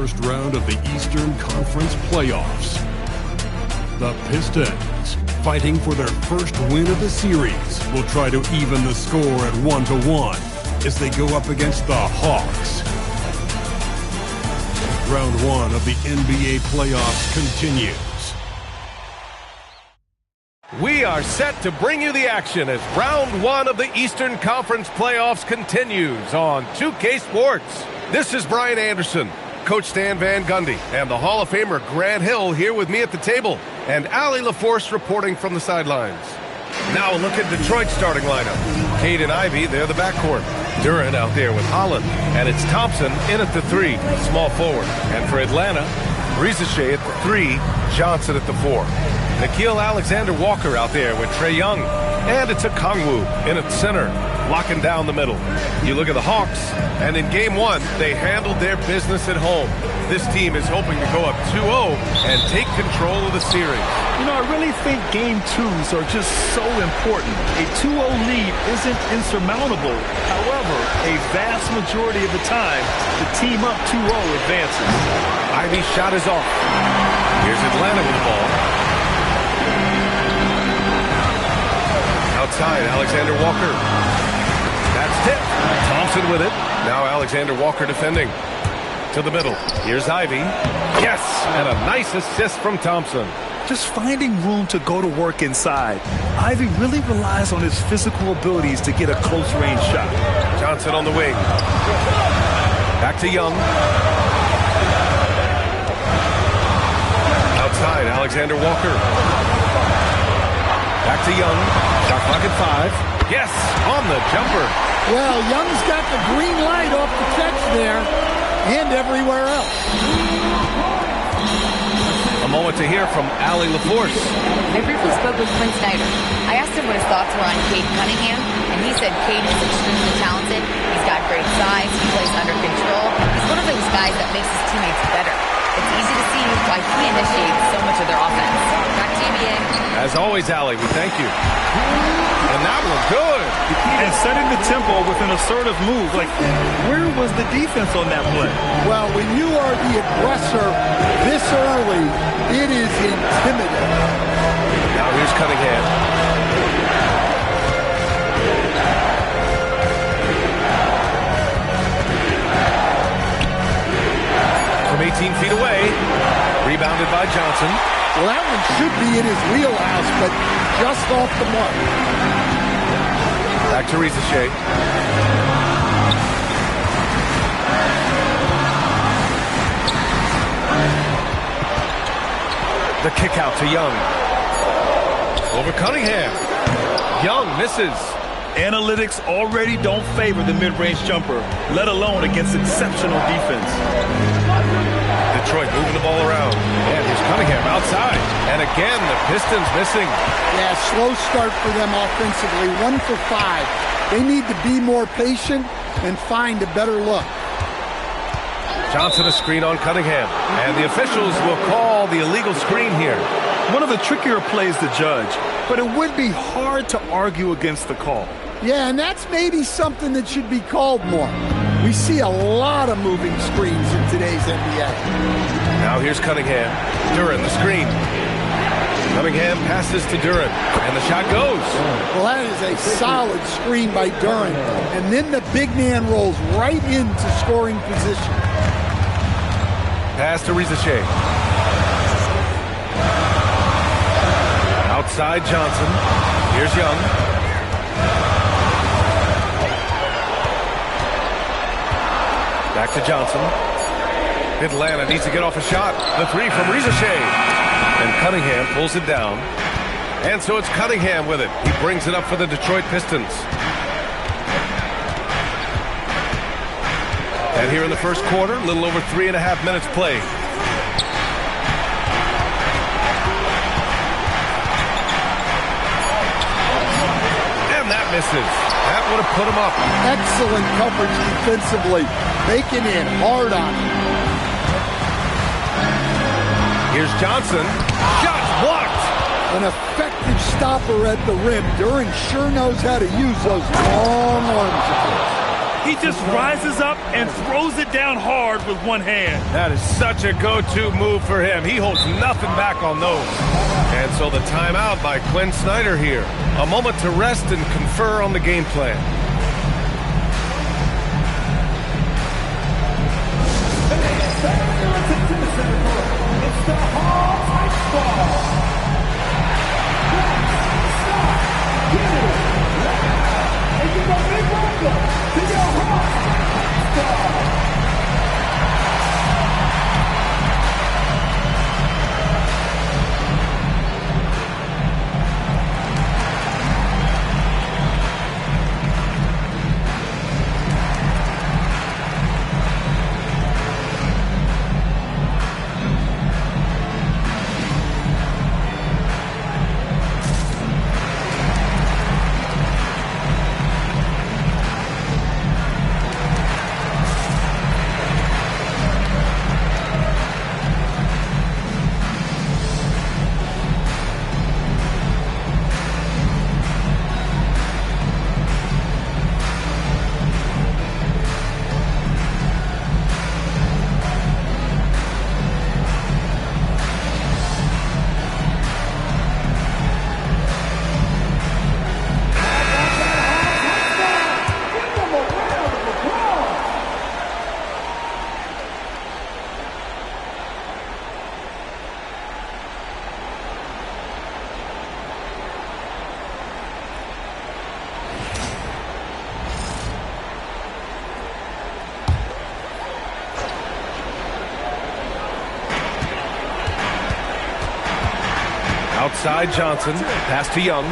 first round of the Eastern Conference Playoffs. The Pistons, fighting for their first win of the series, will try to even the score at 1-1 as they go up against the Hawks. Round 1 of the NBA playoffs continues. We are set to bring you the action as round 1 of the Eastern Conference Playoffs continues on 2K Sports. This is Brian Anderson, Coach Stan Van Gundy, and the Hall of Famer Grant Hill here with me at the table, and Allie LaForce reporting from the sidelines. Now a look at Detroit's starting lineup. Cade and Ivy, they're the backcourt. Durant out there with Holland, and it's Thompson in at the 3, small forward. And for Atlanta, Rizachet at the 3, Johnson at the 4. Nickeil Alexander-Walker out there with Trae Young. And it's a Kongwu in at center, locking down the middle. You look at the Hawks, and in Game 1, they handled their business at home. This team is hoping to go up 2-0 and take control of the series. You know, I really think Game 2s are just so important. A 2-0 lead isn't insurmountable. However, a vast majority of the time, the team up 2-0 advances. Ivy's shot is off. Here's Atlanta with the ball. Outside, Alexander Walker. That's tipped. Thompson with it. Now Alexander Walker defending. To the middle. Here's Ivy. Yes! And a nice assist from Thompson. Just finding room to go to work inside. Ivy really relies on his physical abilities to get a close-range shot. Johnson on the wing. Back to Young. Outside, Alexander Walker. Back to Young. Shot clock at 5. Yes! On the jumper. Well, Young's got the green light off the catch there and everywhere else. A moment to hear from Allie LaForce. I briefly spoke with Quinn Snyder. I asked him what his thoughts were on Cade Cunningham, and he said Cade is extremely talented. He's got great size. He plays under control. He's one of those guys that makes his teammates better. It's easy to see why he initiates so much of their offense. Back to you, BA. As always, Allie, we thank you. And that was good. And setting the tempo with an assertive move. Like, where was the defense on that play? Well, when you are the aggressor this early, it is intimidating. Now here's Cunningham. From 18 feet away, rebounded by Johnson. Well, that one should be in his wheelhouse, but just off the mark. Back to Rizachet. The kick out to Young. Over Cunningham. Young misses. Analytics already don't favor the mid-range jumper, let alone against exceptional defense. Detroit moving the ball around. And here's Cunningham outside. And again, the Pistons missing. Yeah, slow start for them offensively. 1 for 5. They need to be more patient and find a better look. Johnson a screen on Cunningham. And the officials will call the illegal screen here. One of the trickier plays to judge, but it would be hard to argue against the call. Yeah, and that's maybe something that should be called more. We see a lot of moving screens in today's NBA. Now here's Cunningham. Durant the screen. Cunningham passes to Durant, and the shot goes. Well, that is a solid screen by Durant. And then the big man rolls right into scoring position. Pass to Rizachet. Outside Johnson. Here's Young. Back to Johnson. Atlanta needs to get off a shot. The 3 from Rizachet. And Cunningham pulls it down. And so it's Cunningham with it. He brings it up for the Detroit Pistons. And here in the first quarter, a little over 3.5 minutes played. And that misses. That would have put him up. Excellent coverage defensively. Making it hard on him. Here's Johnson. Shot blocked. An effective stopper at the rim. Durant sure knows how to use those long arms of his. He just rises up and throws it down hard with one hand. That is such a go-to move for him. He holds nothing back on those. And so the timeout by Quinn Snyder here. A moment to rest and confer on the game plan. It's the Hawksconference. Outside Johnson, pass to Young.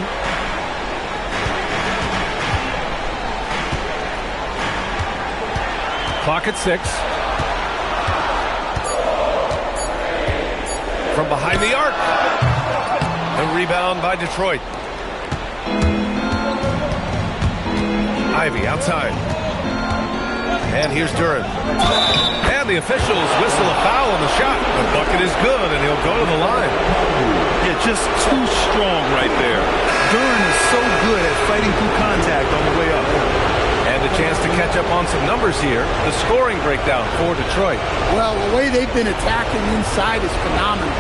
Clock at 6. From behind the arc. The rebound by Detroit. Ivy outside. And here's Duren. And the officials whistle a foul on the shot. The bucket is good, and he'll go to the line. Yeah, just too strong right there. Duren is so good at fighting through contact on the way up. And a chance to catch up on some numbers here. The scoring breakdown for Detroit. Well, the way they've been attacking inside is phenomenal.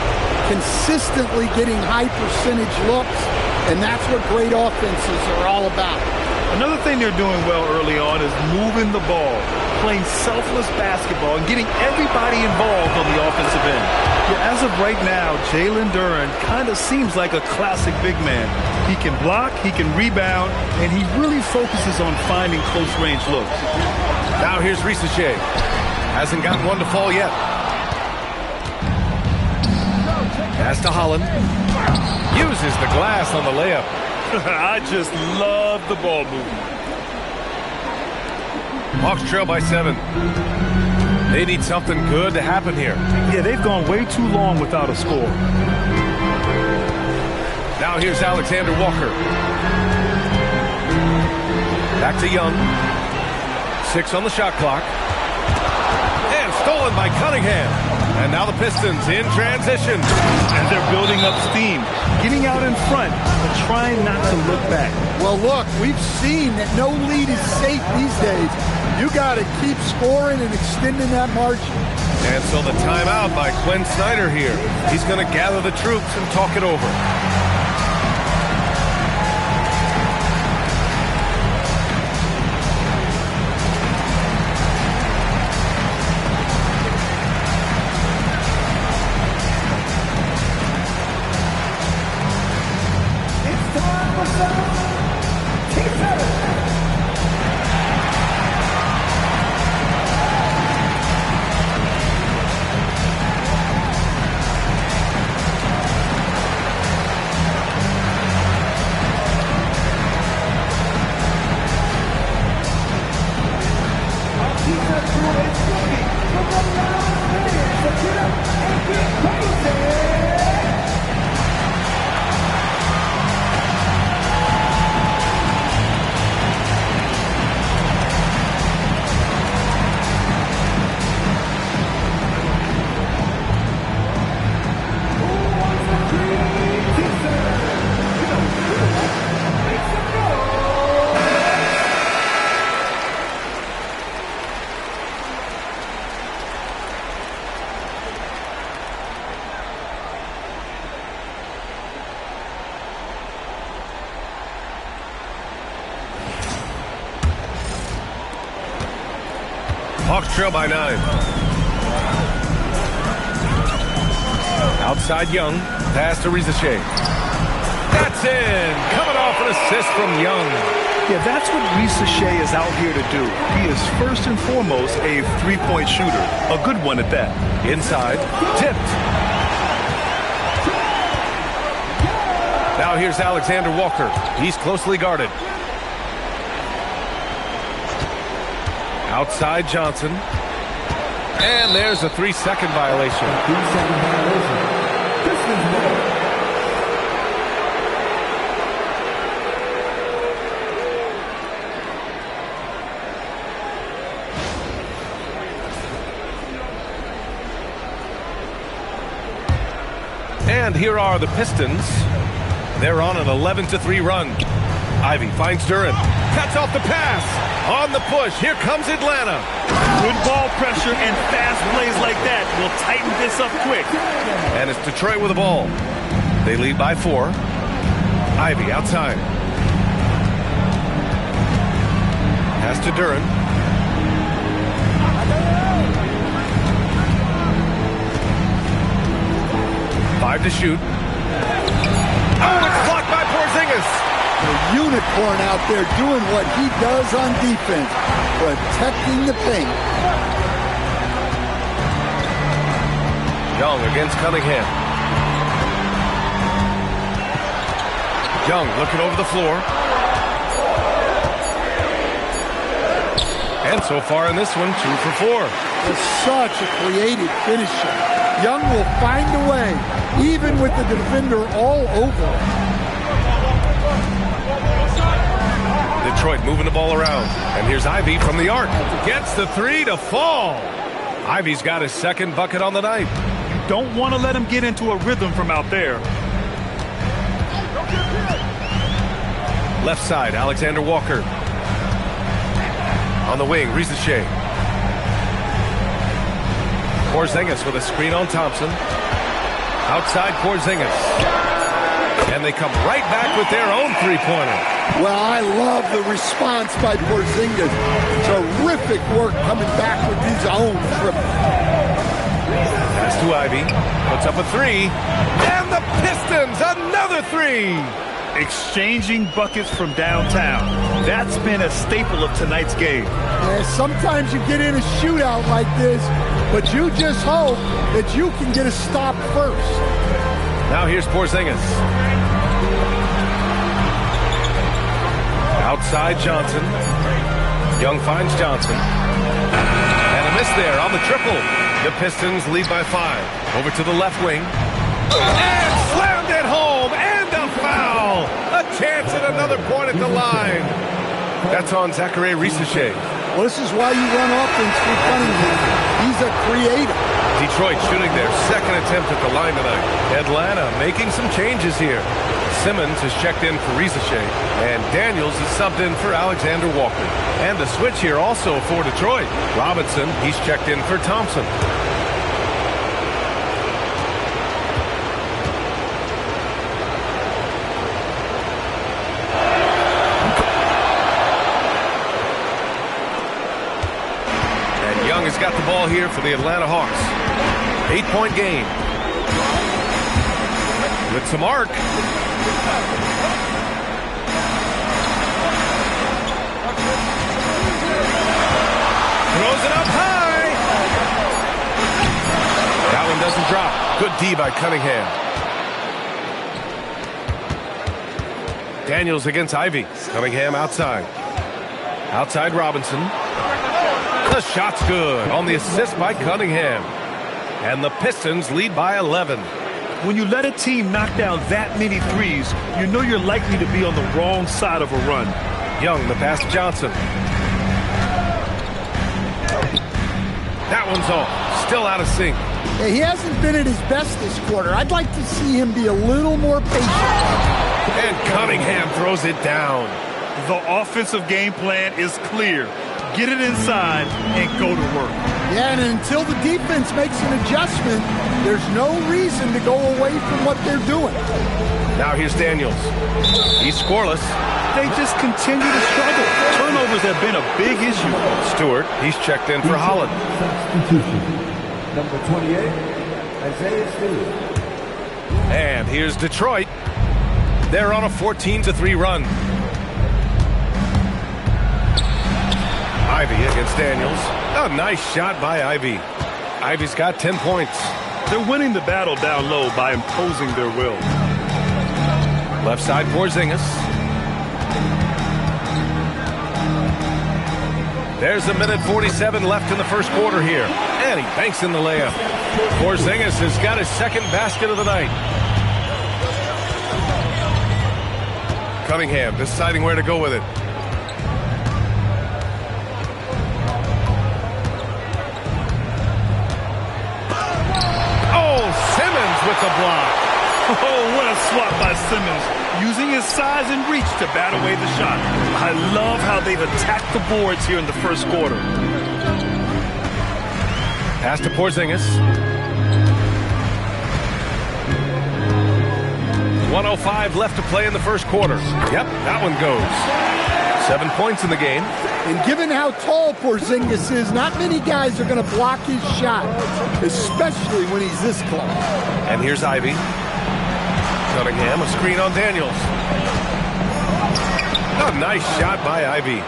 Consistently getting high percentage looks, and that's what great offenses are all about. Another thing they're doing well early on is moving the ball, playing selfless basketball, and getting everybody involved on the offensive end. Yeah, as of right now, Jalen Duren kind of seems like a classic big man. He can block, he can rebound, and he really focuses on finding close-range looks. Now here's Risache. Hasn't gotten one to fall yet. Pass to Holland. Uses the glass on the layup. I just love the ball movement. Hawks trail by 7. They need something good to happen here. Yeah, they've gone way too long without a score. Now here's Alexander Walker. Back to Young. 6 on the shot clock. And stolen by Cunningham. And now the Pistons in transition. And they're building up steam, getting out in front, but trying not to look back. Well, look, we've seen that no lead is safe these days. You got to keep scoring and extending that margin. And so the timeout by Quinn Snyder here. He's going to gather the troops and talk it over. Hawks trail by 9. Outside Young. Pass to Rizachet. That's in. Coming off an assist from Young. Yeah, that's what Rizachet is out here to do. He is first and foremost a three-point shooter. A good one at that. Inside. Tipped. Now here's Alexander Walker. He's closely guarded. Outside Johnson. And there's a 3-second violation. 3-second violation. Pistons ball. And here are the Pistons. They're on an 11-3 run. Ivy finds Duran. Cuts off the pass. On the push. Here comes Atlanta. Good ball pressure and fast plays like that will tighten this up quick. And it's Detroit with the ball. They lead by 4. Ivy outside. Pass to Duran. Five to shoot. Oh, it's blocked by Porzingis. A unicorn out there doing what he does on defense, protecting the paint. Young against Cunningham. Young looking over the floor. And so far in this one, 2 for 4. It's such a creative finisher. Young will find a way, even with the defender all over him. Detroit moving the ball around. And here's Ivy from the arc. Gets the 3 to fall. Ivy's got his second bucket on the night. You don't want to let him get into a rhythm from out there. Left side, Alexander Walker. On the wing, Rizachet. Porzingis with a screen on Thompson. Outside Porzingis. And they come right back with their own three-pointer. Well, I love the response by Porzingis. Terrific work coming back with his own triple. Pass to Ivy. Puts up a 3. And the Pistons, another 3. Exchanging buckets from downtown. That's been a staple of tonight's game. Yeah, sometimes you get in a shootout like this, but you just hope that you can get a stop first. Now here's Porzingis. Outside Johnson. Young finds Johnson. And a miss there on the triple. The Pistons lead by 5. Over to the left wing. And slammed it home. And a foul. A chance at another point at the line. That's on Zachary Rizachet. Well, this is why you run offense with Cunningham. He's a creator. Detroit shooting their second attempt at the line tonight. Atlanta making some changes here. Simmons has checked in for Rizachet, and Daniels is subbed in for Alexander Walker. And the switch here also for Detroit. Robinson, he's checked in for Thompson. And Young has got the ball here for the Atlanta Hawks. 8-point game. With some arc. Throws it up high. That one doesn't drop. Good D by Cunningham. Daniels against Ivy. Cunningham outside. Outside Robinson. The shot's good on the assist by Cunningham. And the Pistons lead by 11. When you let a team knock down that many threes, you know you're likely to be on the wrong side of a run. Young, the pass to Johnson. That one's off. Still out of sync. Yeah, he hasn't been at his best this quarter. I'd like to see him be a little more patient. And Cunningham throws it down. The offensive game plan is clear. Get it inside and go to work. Yeah, and until the defense makes an adjustment, there's no reason to go away from what they're doing. Now here's Daniels. He's scoreless. They just continue to struggle. Turnovers have been a big issue. Stewart, he's checked in for Holland. Substitution. Number 28, Isaiah Stewart. And here's Detroit. They're on a 14-3 run. Ivy against Daniels. A nice shot by Ivy. Ivy's got 10 points. They're winning the battle down low by imposing their will. Left side, Porzingis. There's a minute 47 left in the first quarter here. And he banks in the layup. Porzingis has got his second basket of the night. Cunningham deciding where to go with it. Oh, Simmons with the block. Oh, what a swat by Simmons, using his size and reach to bat away the shot. I love how they've attacked the boards here in the first quarter. Pass to Porzingis. 1:05 left to play in the first quarter. Yep, that one goes. 7 points in the game. And given how tall Porzingis is, not many guys are going to block his shot, especially when he's this close. And here's Ivy. Cunningham, a screen on Daniels. A nice shot by Ivy.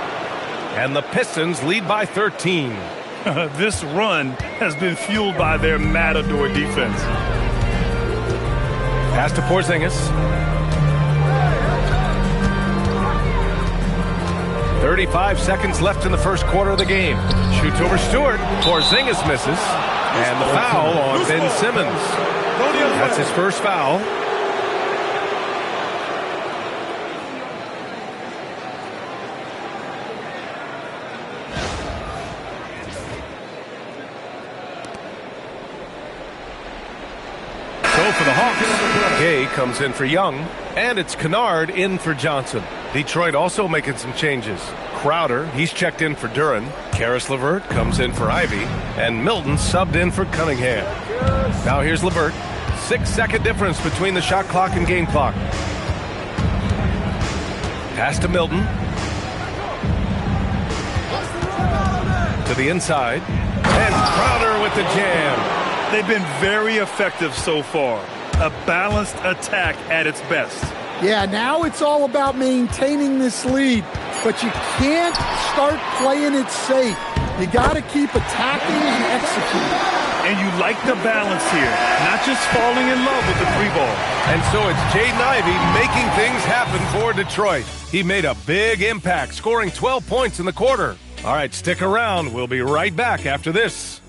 And the Pistons lead by 13. This run has been fueled by their Matador defense. Pass to Porzingis. 35 seconds left in the first quarter of the game. Shoots over Stewart. Porzingis misses. And the foul on Ben Simmons. That's his first foul. So for the Hawks, Gay comes in for Young, and it's Kennard in for Johnson. Detroit also making some changes. Crowder, he's checked in for Duren. Karis LeVert comes in for Ivy, and Milton subbed in for Cunningham. Now here's LeVert. 6-second difference between the shot clock and game clock. Pass to Milton. To the inside. And Crowder with the jam. They've been very effective so far. A balanced attack at its best. Yeah, now it's all about maintaining this lead, but you can't start playing it safe. You got to keep attacking and executing. And you like the balance here, not just falling in love with the free ball. And so it's Jaden Ivey making things happen for Detroit. He made a big impact, scoring 12 points in the quarter. All right, stick around. We'll be right back after this.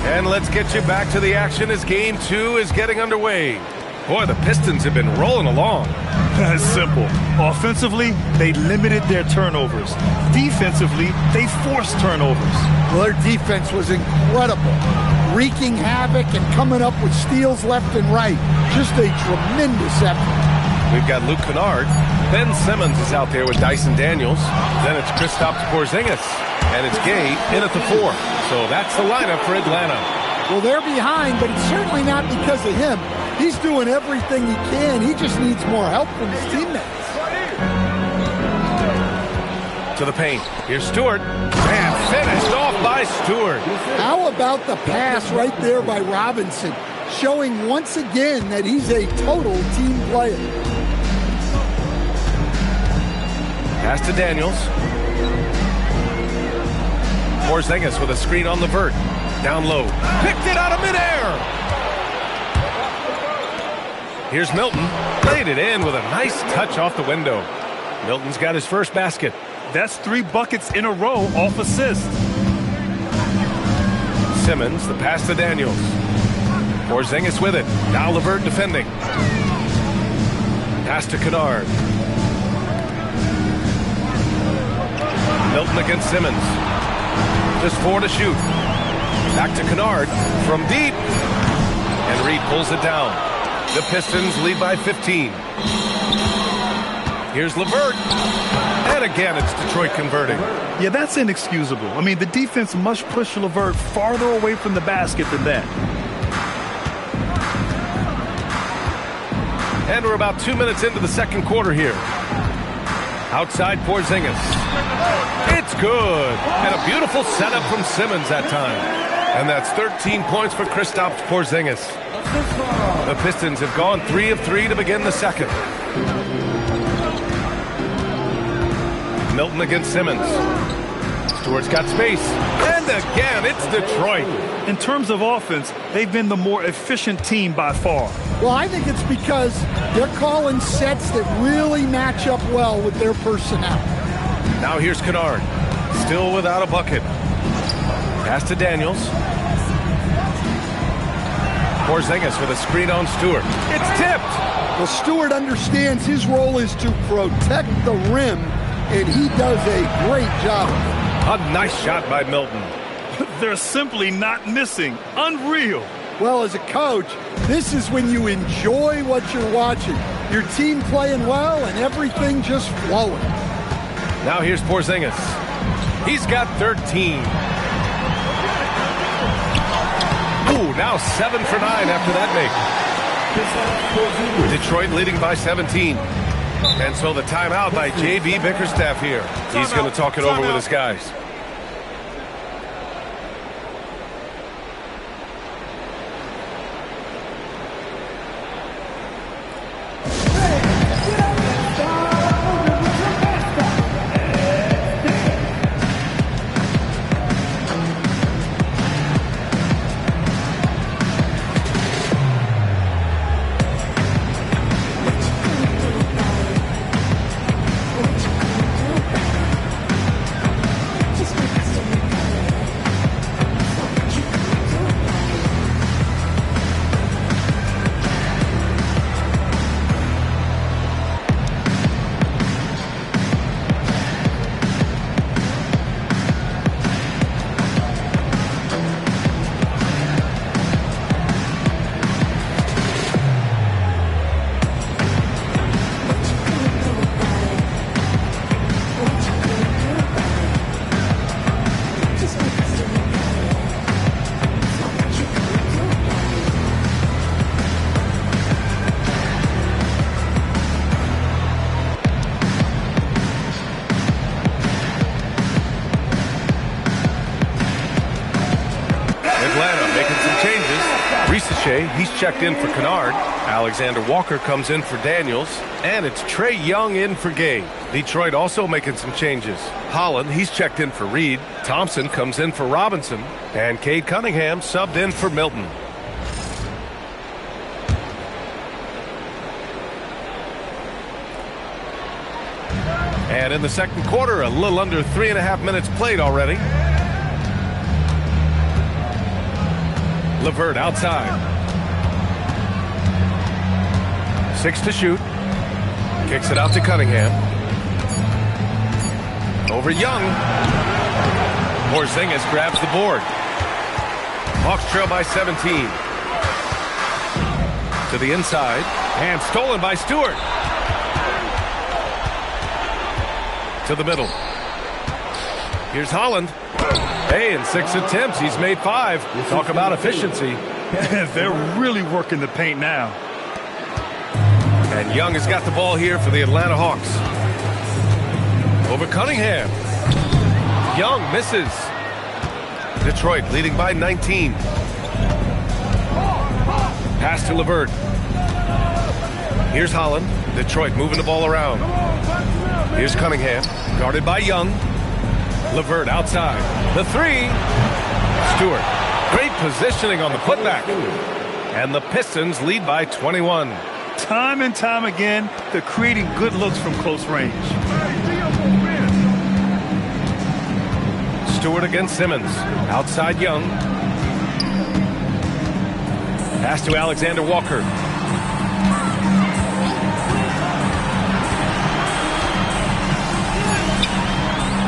And let's get you back to the action as Game 2 is getting underway. Boy, the Pistons have been rolling along. That's simple. Offensively, they limited their turnovers. Defensively, they forced turnovers. Well, their defense was incredible, wreaking havoc and coming up with steals left and right. Just a tremendous effort. We've got Luke Kennard. Ben Simmons is out there with Dyson Daniels. Then it's Kristaps Porzingis. And it's Gay in at the 4. So that's the lineup for Atlanta. Well, they're behind, but it's certainly not because of him. He's doing everything he can. He just needs more help from his teammates. To the paint. Here's Stewart. And finished off by Stewart. How about the pass right there by Robinson, showing once again that he's a total team player. Pass to Daniels. Porzingis with a screen on LeVert. Down low. Picked it out of midair. Here's Milton. Played it in with a nice touch off the window. Milton's got his first basket. That's 3 buckets in a row off assist. Simmons, the pass to Daniels. Porzingis with it. Now LeVert defending. Pass to Kennard. Milton against Simmons. Just 4 to shoot. Back to Kennard from deep. And Reed pulls it down. The Pistons lead by 15. Here's LeVert. And again, it's Detroit converting. Yeah, that's inexcusable. I mean, the defense must push LeVert farther away from the basket than that. And we're about 2 minutes into the second quarter here. Outside Porzingis. It's good. And a beautiful setup from Simmons that time. And that's 13 points for Kristaps Porzingis. The Pistons have gone 3 of 3 to begin the second. Milton against Simmons. Stewart's got space. And again, it's Detroit. In terms of offense, they've been the more efficient team by far. Well, I think it's because they're calling sets that really match up well with their personnel. Now here's Kennard. Still without a bucket. Pass to Daniels. Porzingis with a screen on Stewart. It's tipped. Well, Stewart understands his role is to protect the rim, and he does a great job. A nice shot by Milton. They're simply not missing. Unreal. Well, as a coach, this is when you enjoy what you're watching. Your team playing well and everything just flowing. Now here's Porzingis. He's got 13. Ooh, now 7 for 9 after that make. Detroit leading by 17. And so the timeout by J.B. Bickerstaff here. He's going to talk it over with his guys. He's checked in for Kennard. Alexander Walker comes in for Daniels. And it's Trae Young in for Gay. Detroit also making some changes. Holland, he's checked in for Reed. Thompson comes in for Robinson. And Cade Cunningham subbed in for Milton. And in the second quarter, a little under 3.5 minutes played already. LeVert outside. 6 to shoot. Kicks it out to Cunningham. Over Young. Porzingis grabs the board. Hawks trail by 17. To the inside. And stolen by Stewart. To the middle. Here's Holland. Hey, in 6 attempts, he's made 5. Talk about efficiency. They're really working the paint now. And Young has got the ball here for the Atlanta Hawks. Over Cunningham. Young misses. Detroit leading by 19. Pass to LeVert. Here's Holland. Detroit moving the ball around. Here's Cunningham. Guarded by Young. LeVert outside. The 3. Stewart. Great positioning on the putback. And the Pistons lead by 21. Time and time again, they're creating good looks from close range. Stewart against Simmons. Outside Young. Pass to Alexander Walker.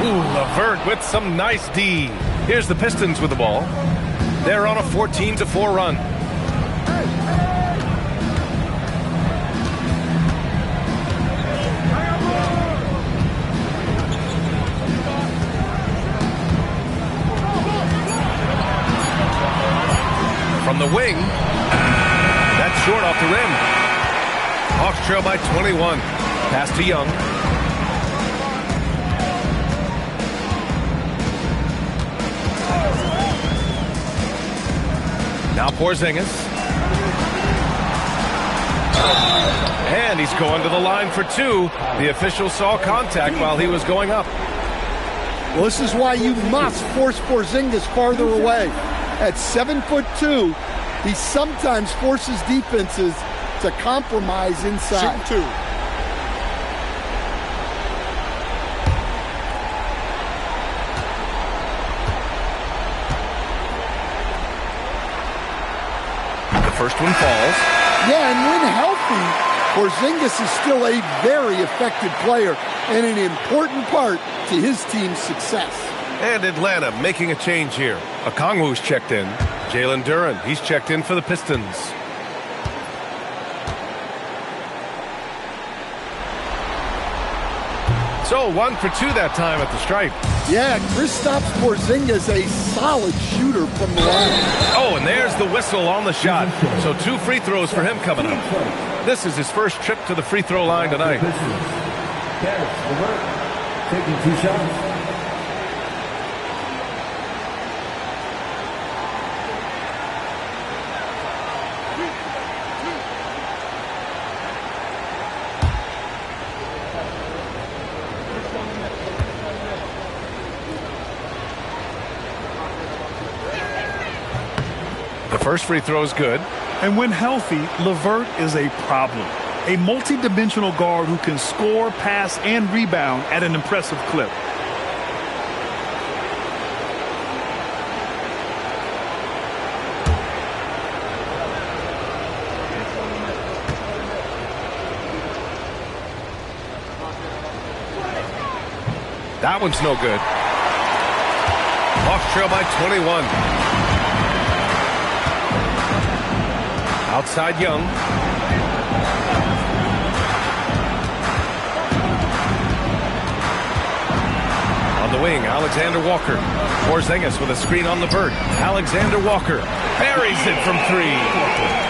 Ooh, LeVert with some nice D. Here's the Pistons with the ball. They're on a 14-4 run. From the wing, that's short off the rim. Hawks trail by 21. Pass to Young. Now Porzingis. And he's going to the line for two. The official saw contact while he was going up. Well, this is why you must force Porzingis farther away. At 7'2", he sometimes forces defenses to compromise inside. Shoot two. The first one falls. Yeah, and when healthy, Porzingis is still a very effective player and an important part to his team's success. And Atlanta making a change here. Okongwu's checked in. Jalen Duren, he's checked in for the Pistons. So 1 for 2 that time at the stripe. Yeah, Kristaps Porzingis, a solid shooter from the line. Oh, and there's the whistle on the shot. So 2 free throws for him coming up. This is his first trip to the free throw line tonight. Taking 2 shots. The first free throw is good. And when healthy, LeVert is a problem. A multi-dimensional guard who can score, pass, and rebound at an impressive clip. That one's no good. Hawks trail by 21. Outside Young. On the wing, Alexander Walker. Porzingis with a screen on LeVert. Alexander Walker buries it from 3.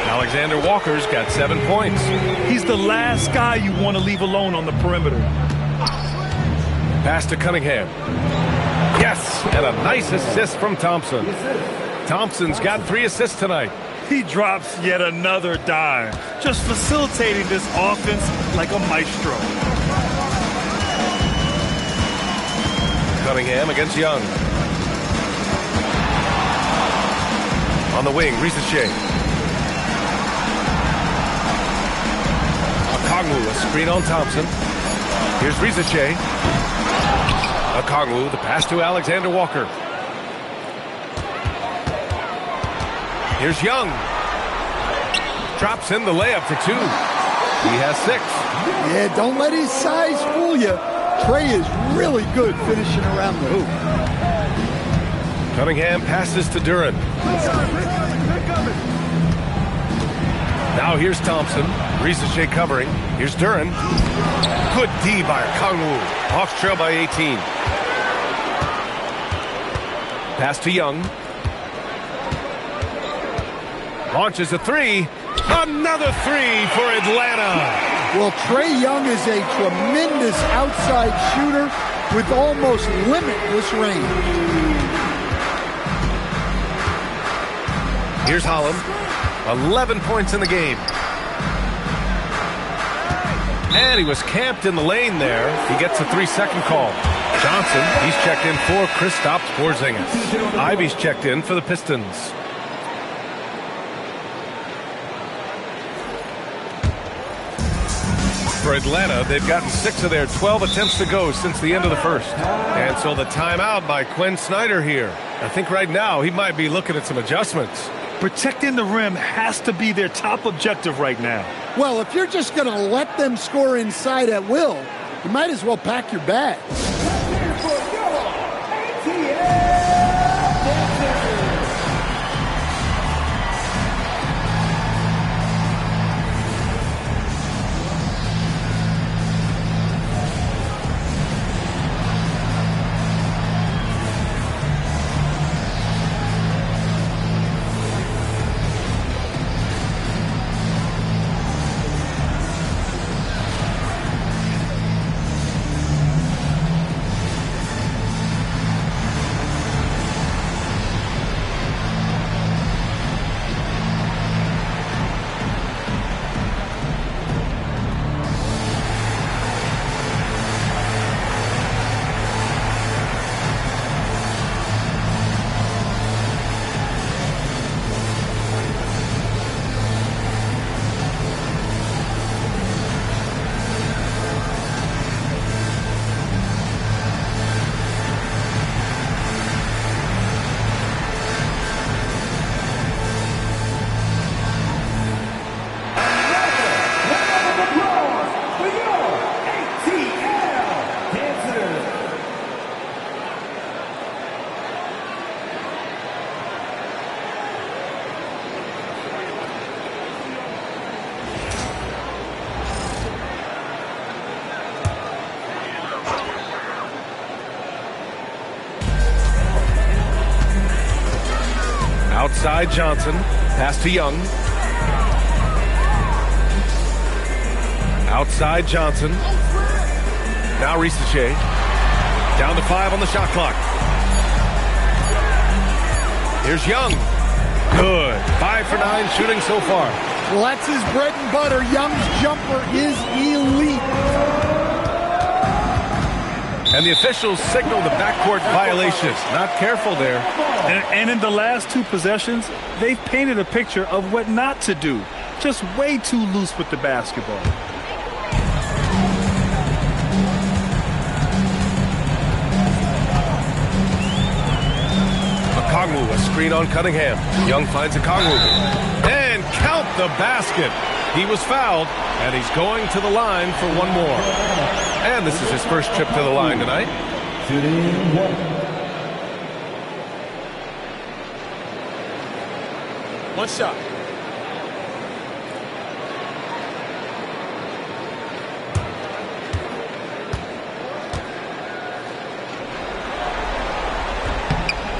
Alexander Walker's got 7 points. He's the last guy you want to leave alone on the perimeter. Pass to Cunningham. Yes, and a nice assist from Thompson. Thompson's got 3 assists tonight. He drops yet another dime, just facilitating this offense like a maestro. Cunningham against Young. On the wing, Risache. Okongwu, a screen on Thompson. Here's Risache. Okongwu, the pass to Alexander Walker. Here's Young. Drops in the layup for 2. He has 6. Yeah, don't let his size fool you. Trey is really good finishing around the hoop. Cunningham passes to Duren. Now here's Thompson. Risache covering. Here's Duren. Good D by Okongwu. Hawks trail by 18. Pass to Young. Launches a 3. Another 3 for Atlanta. Well, Trey Young is a tremendous outside shooter with almost limitless range. Here's Holland. 11 points in the game. And he was camped in the lane there. He gets a 3-second call. Johnson, he's checked in for Kristaps Porzingis. Ivy's checked in for the Pistons. For Atlanta, they've gotten 6 of their 12 attempts to go since the end of the first. And so the timeout by Quinn Snyder here. I think right now he might be looking at some adjustments. Protecting the rim has to be their top objective right now. Well, if you're just going to let them score inside at will, you might as well pack your bags. Outside Johnson. Pass to Young. Outside Johnson. Now Risache. Down to 5 on the shot clock. Here's Young. Good. 5 for 9 shooting so far. Well, that's his bread and butter. Young's jumper is elite. And the officials signal the backcourt violation. Not careful there. And in the last 2 possessions, they've painted a picture of what not to do. Just way too loose with the basketball. Okongwu, a screen on Cunningham. Young finds Okongwu. And count the basket. He was fouled, and he's going to the line for one more. And this is his first trip to the line tonight. Shooting 1. One shot.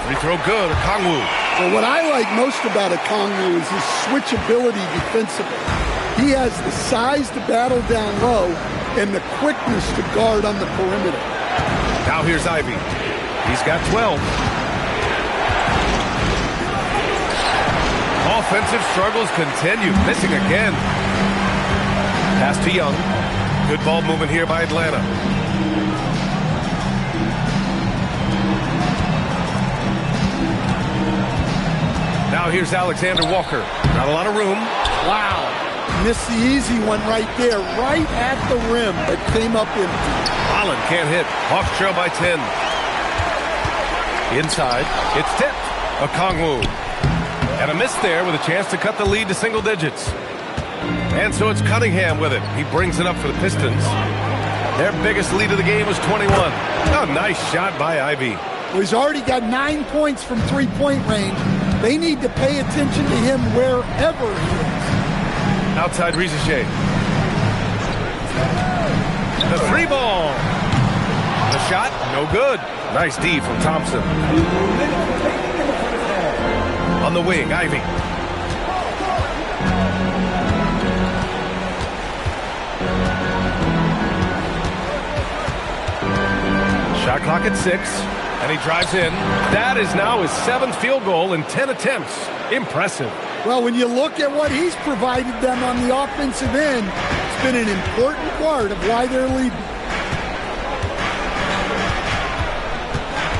Free throw good. Okongwu. Well, what I like most about Okongwu is his switchability defensively. He has the size to battle down low and the quickness to guard on the perimeter. Now here's Ivy. He's got 12. Offensive struggles continue. Missing again. Pass to Young. Good ball movement here by Atlanta. Now here's Alexander Walker. Not a lot of room. Wow. Missed the easy one right there, right at the rim, but came up empty. Holland can't hit. Hawks trail by 10. Inside. It's tipped. Okongwu. And a miss there with a chance to cut the lead to single digits. And so it's Cunningham with it. He brings it up for the Pistons. Their biggest lead of the game was 21. A nice shot by Ivy. Well, he's already got 9 points from three-point range. They need to pay attention to him wherever he is. Outside Risache. The 3 ball. The shot, no good. Nice D from Thompson. On the wing, Ivy. Shot clock at 6, and he drives in. That is now his 7th field goal in 10 attempts. Impressive. Well, when you look at what he's provided them on the offensive end, it's been an important part of why they're leading.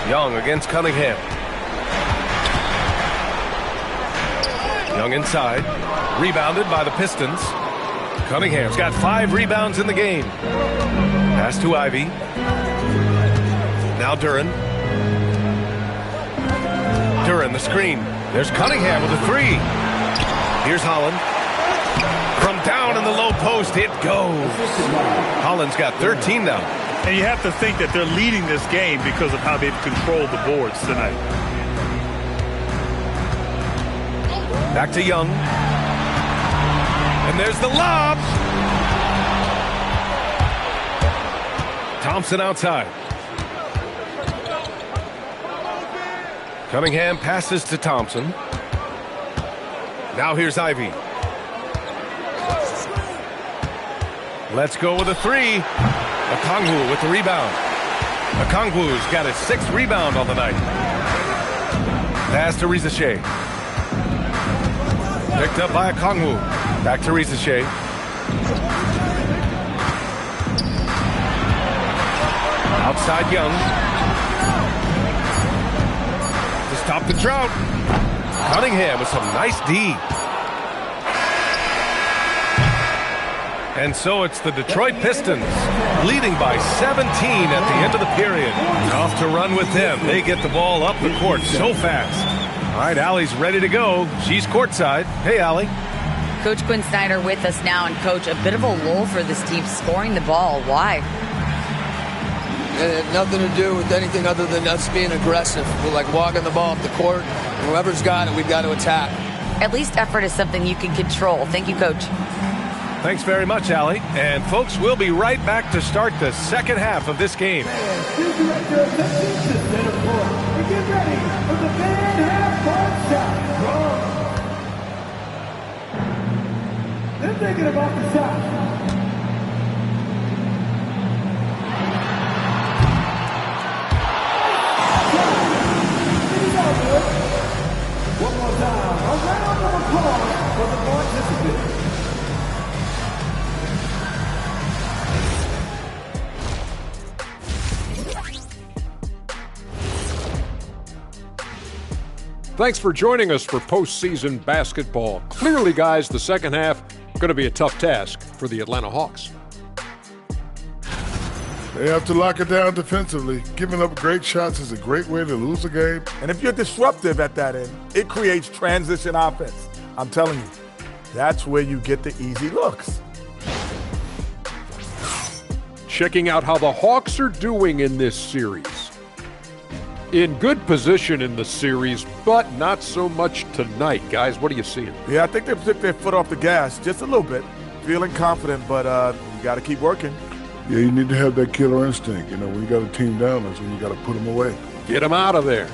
Young against Cunningham. Young inside. Rebounded by the Pistons. Cunningham's got 5 rebounds in the game. Pass to Ivy. Now Duren. Duren, the screen. There's Cunningham with a 3. Here's Holland. From down in the low post, it goes. Holland's got 13 now. And you have to think that they're leading this game because of how they've controlled the boards tonight. Back to Young. And there's the lob. Thompson outside. Cunningham passes to Thompson. Now here's Ivy. Let's go with a 3. Okongwu with the rebound. Okongwu's got his 6th rebound on the night. Pass to Risache. Picked up by Okongwu. Back to Risache. Outside Young. To stop the drought. Cunningham with some nice D. And so it's the Detroit Pistons leading by 17 at the end of the period. Off to run with them. They get the ball up the court so fast. All right, Allie's ready to go. She's courtside. Hey, Allie. Coach Quinn Snyder with us now. And, Coach, a bit of a lull for this team scoring the ball. Why? It had nothing to do with anything other than us being aggressive. We're like walking the ball up the court. Whoever's got it, we've got to attack. At least effort is something you can control. Thank you, Coach. Thanks very much, Allie. And, folks, we'll be right back to start the second half of this game. And director of the Pistons center court. We get ready for the fan half. They're thinking about the shot. One more time, a round of applause for the participants. Thanks for joining us for postseason basketball. Clearly, guys, the second half going to be a tough task for the Atlanta Hawks. They have to lock it down defensively. Giving up great shots is a great way to lose a game. And if you're disruptive at that end, it creates transition offense. I'm telling you, that's where you get the easy looks. Checking out how the Hawks are doing in this series. In good position in the series, but not so much tonight. Guys, what are you seeing? Yeah, I think they've took their foot off the gas just a little bit. Feeling confident, but you got to keep working. Yeah, you need to have that killer instinct. You know, when you got a team down, that's when you got to put them away. Get them out of there.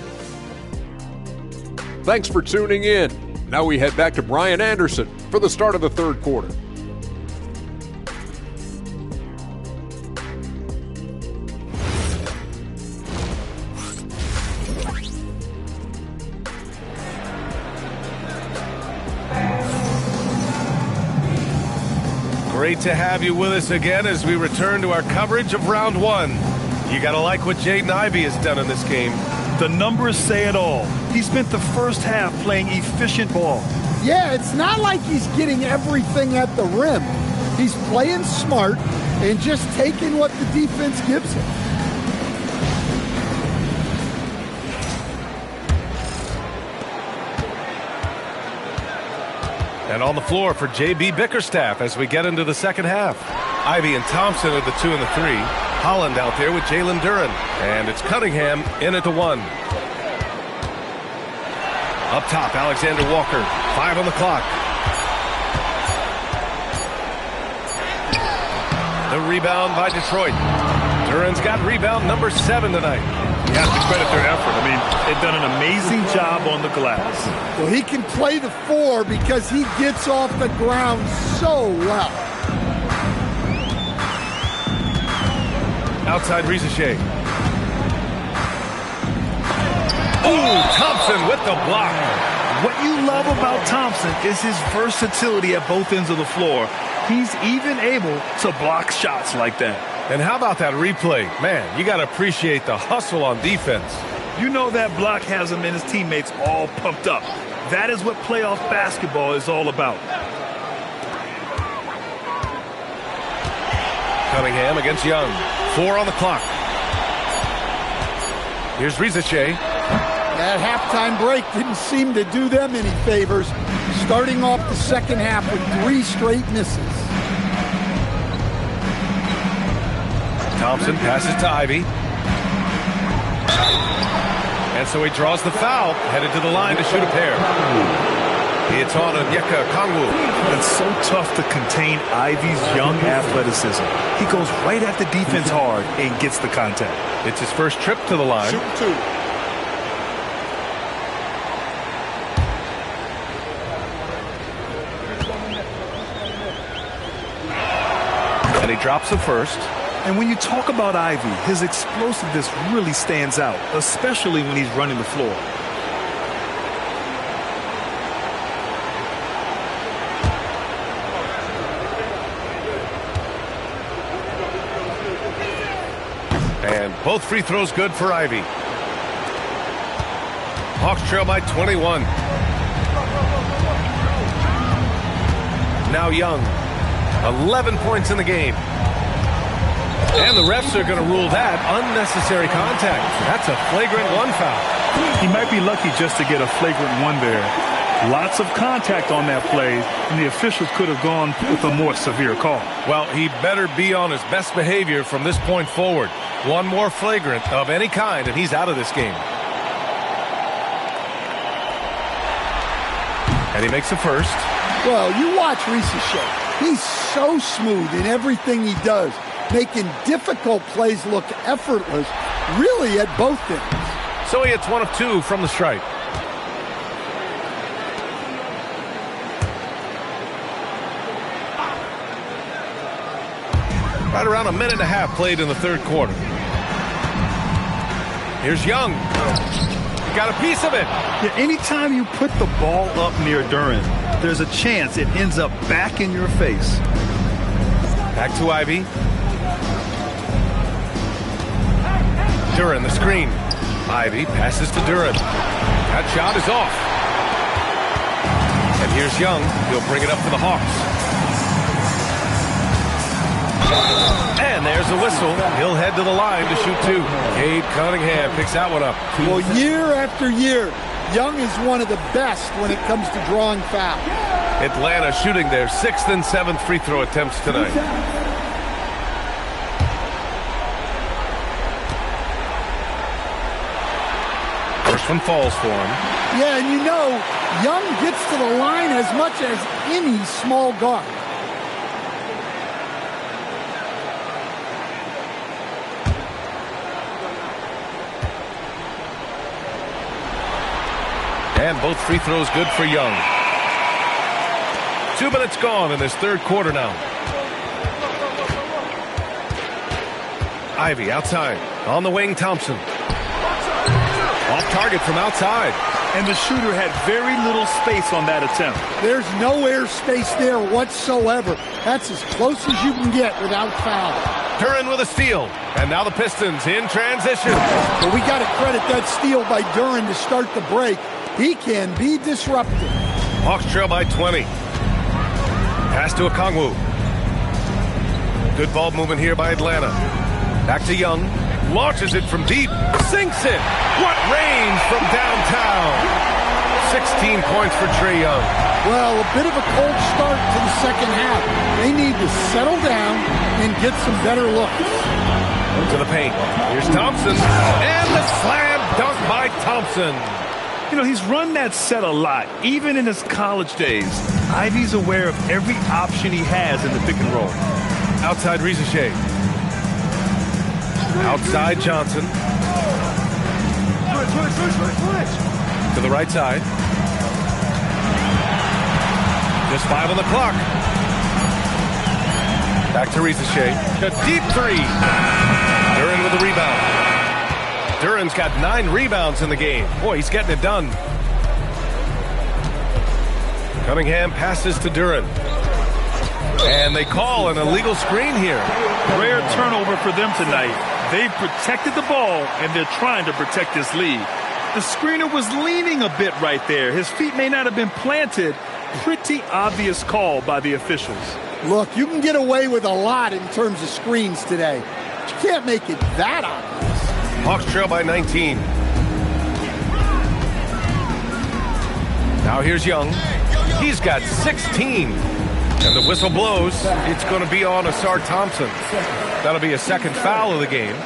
Thanks for tuning in. Now we head back to Brian Anderson for the start of the third quarter. Great to have you with us again as we return to our coverage of round one. You got to like what Jaden Ivey has done in this game. The numbers say it all. He spent the first half playing efficient ball. Yeah, it's not like he's getting everything at the rim. He's playing smart and just taking what the defense gives him. And on the floor for J.B. Bickerstaff as we get into the second half. Ivey and Thompson are the 2 and the 3. Holland out there with Jalen Duren. And it's Cunningham in at the 1. Up top, Alexander Walker. 5 on the clock. The rebound by Detroit. Duren's got rebound number 7 tonight. You have to credit their effort. I mean, they've done an amazing job on the glass. Well, he can play the 4 because he gets off the ground so well. Outside Rizachet. Ooh, Thompson with the block. What you love about Thompson is his versatility at both ends of the floor. He's even able to block shots like that. And how about that replay? Man, you got to appreciate the hustle on defense. You know that block has him and his teammates all pumped up. That is what playoff basketball is all about. Cunningham against Young. 4 on the clock. Here's Rizachet. That halftime break didn't seem to do them any favors, starting off the second half with 3 straight misses. Thompson passes to Ivey. And so he draws the foul, headed to the line to shoot a pair. It's on Onyeka Okongwu. It's so tough to contain Ivey's young athleticism. He goes right at the defense hard and gets the contact. It's his first trip to the line. Shoot 2. And he drops the first. And when you talk about Ivey, his explosiveness really stands out, especially when he's running the floor. And both free throws good for Ivey. Hawks trail by 21. Now Young. 11 points in the game. And the refs are going to rule that unnecessary contact. That's a flagrant 1 foul. He might be lucky just to get a flagrant 1 there. Lots of contact on that play, and the officials could have gone with a more severe call. Well, he better be on his best behavior from this point forward. 1 more flagrant of any kind, and he's out of this game. And he makes the first. Well, you watch Rizachet. He's so smooth in everything he does, making difficult plays look effortless, really at both ends. So he hits 1 of 2 from the stripe. Right around a minute and a half played in the third quarter. Here's Young. Got a piece of it. Yeah, anytime you put the ball up near Duren, there's a chance it ends up back in your face. Back to Ivy. Duren, the screen. Ivy passes to Duren. That shot is off. And here's Young. He'll bring it up for the Hawks. And there's the whistle. He'll head to the line to shoot two. Cade Cunningham picks that one up. Well, year after year, Young is one of the best when it comes to drawing fouls. Atlanta shooting their 6th and 7th free throw attempts tonight. First one falls for him. Yeah, and you know, Young gets to the line as much as any small guard. And both free throws good for Young. 2 minutes gone in this third quarter now. Ivy outside. On the wing, Thompson. Off target from outside. And the shooter had very little space on that attempt. There's no air space there whatsoever. That's as close as you can get without foul. Duren with a steal. And now the Pistons in transition. But we got to credit that steal by Duren to start the break. He can be disruptive. Hawks trail by 20. Pass to Okongwu. Good ball movement here by Atlanta. Back to Young. Launches it from deep. Sinks it. What range from downtown. 16 points for Trae Young. Well, a bit of a cold start to the second half. They need to settle down and get some better looks. To the paint. Here's Thompson. And the slam dunk by Thompson. You know, he's run that set a lot, even in his college days. Ivy's aware of every option he has in the pick and roll. Outside Rizachet. Outside Johnson. To the right side. Just 5 on the clock. Back to Rizachet. A deep three. Duren with the rebound. Duren's got 9 rebounds in the game. Boy, he's getting it done. Cunningham passes to Duren. And they call an illegal screen here. Rare turnover for them tonight. They've protected the ball, and they're trying to protect this lead. The screener was leaning a bit right there. His feet may not have been planted. Pretty obvious call by the officials. Look, you can get away with a lot in terms of screens today. But you can't make it that obvious. Hawks trail by 19. Now here's Young. He's got 16. And the whistle blows. It's going to be on Asar Thompson. That'll be a second foul of the game.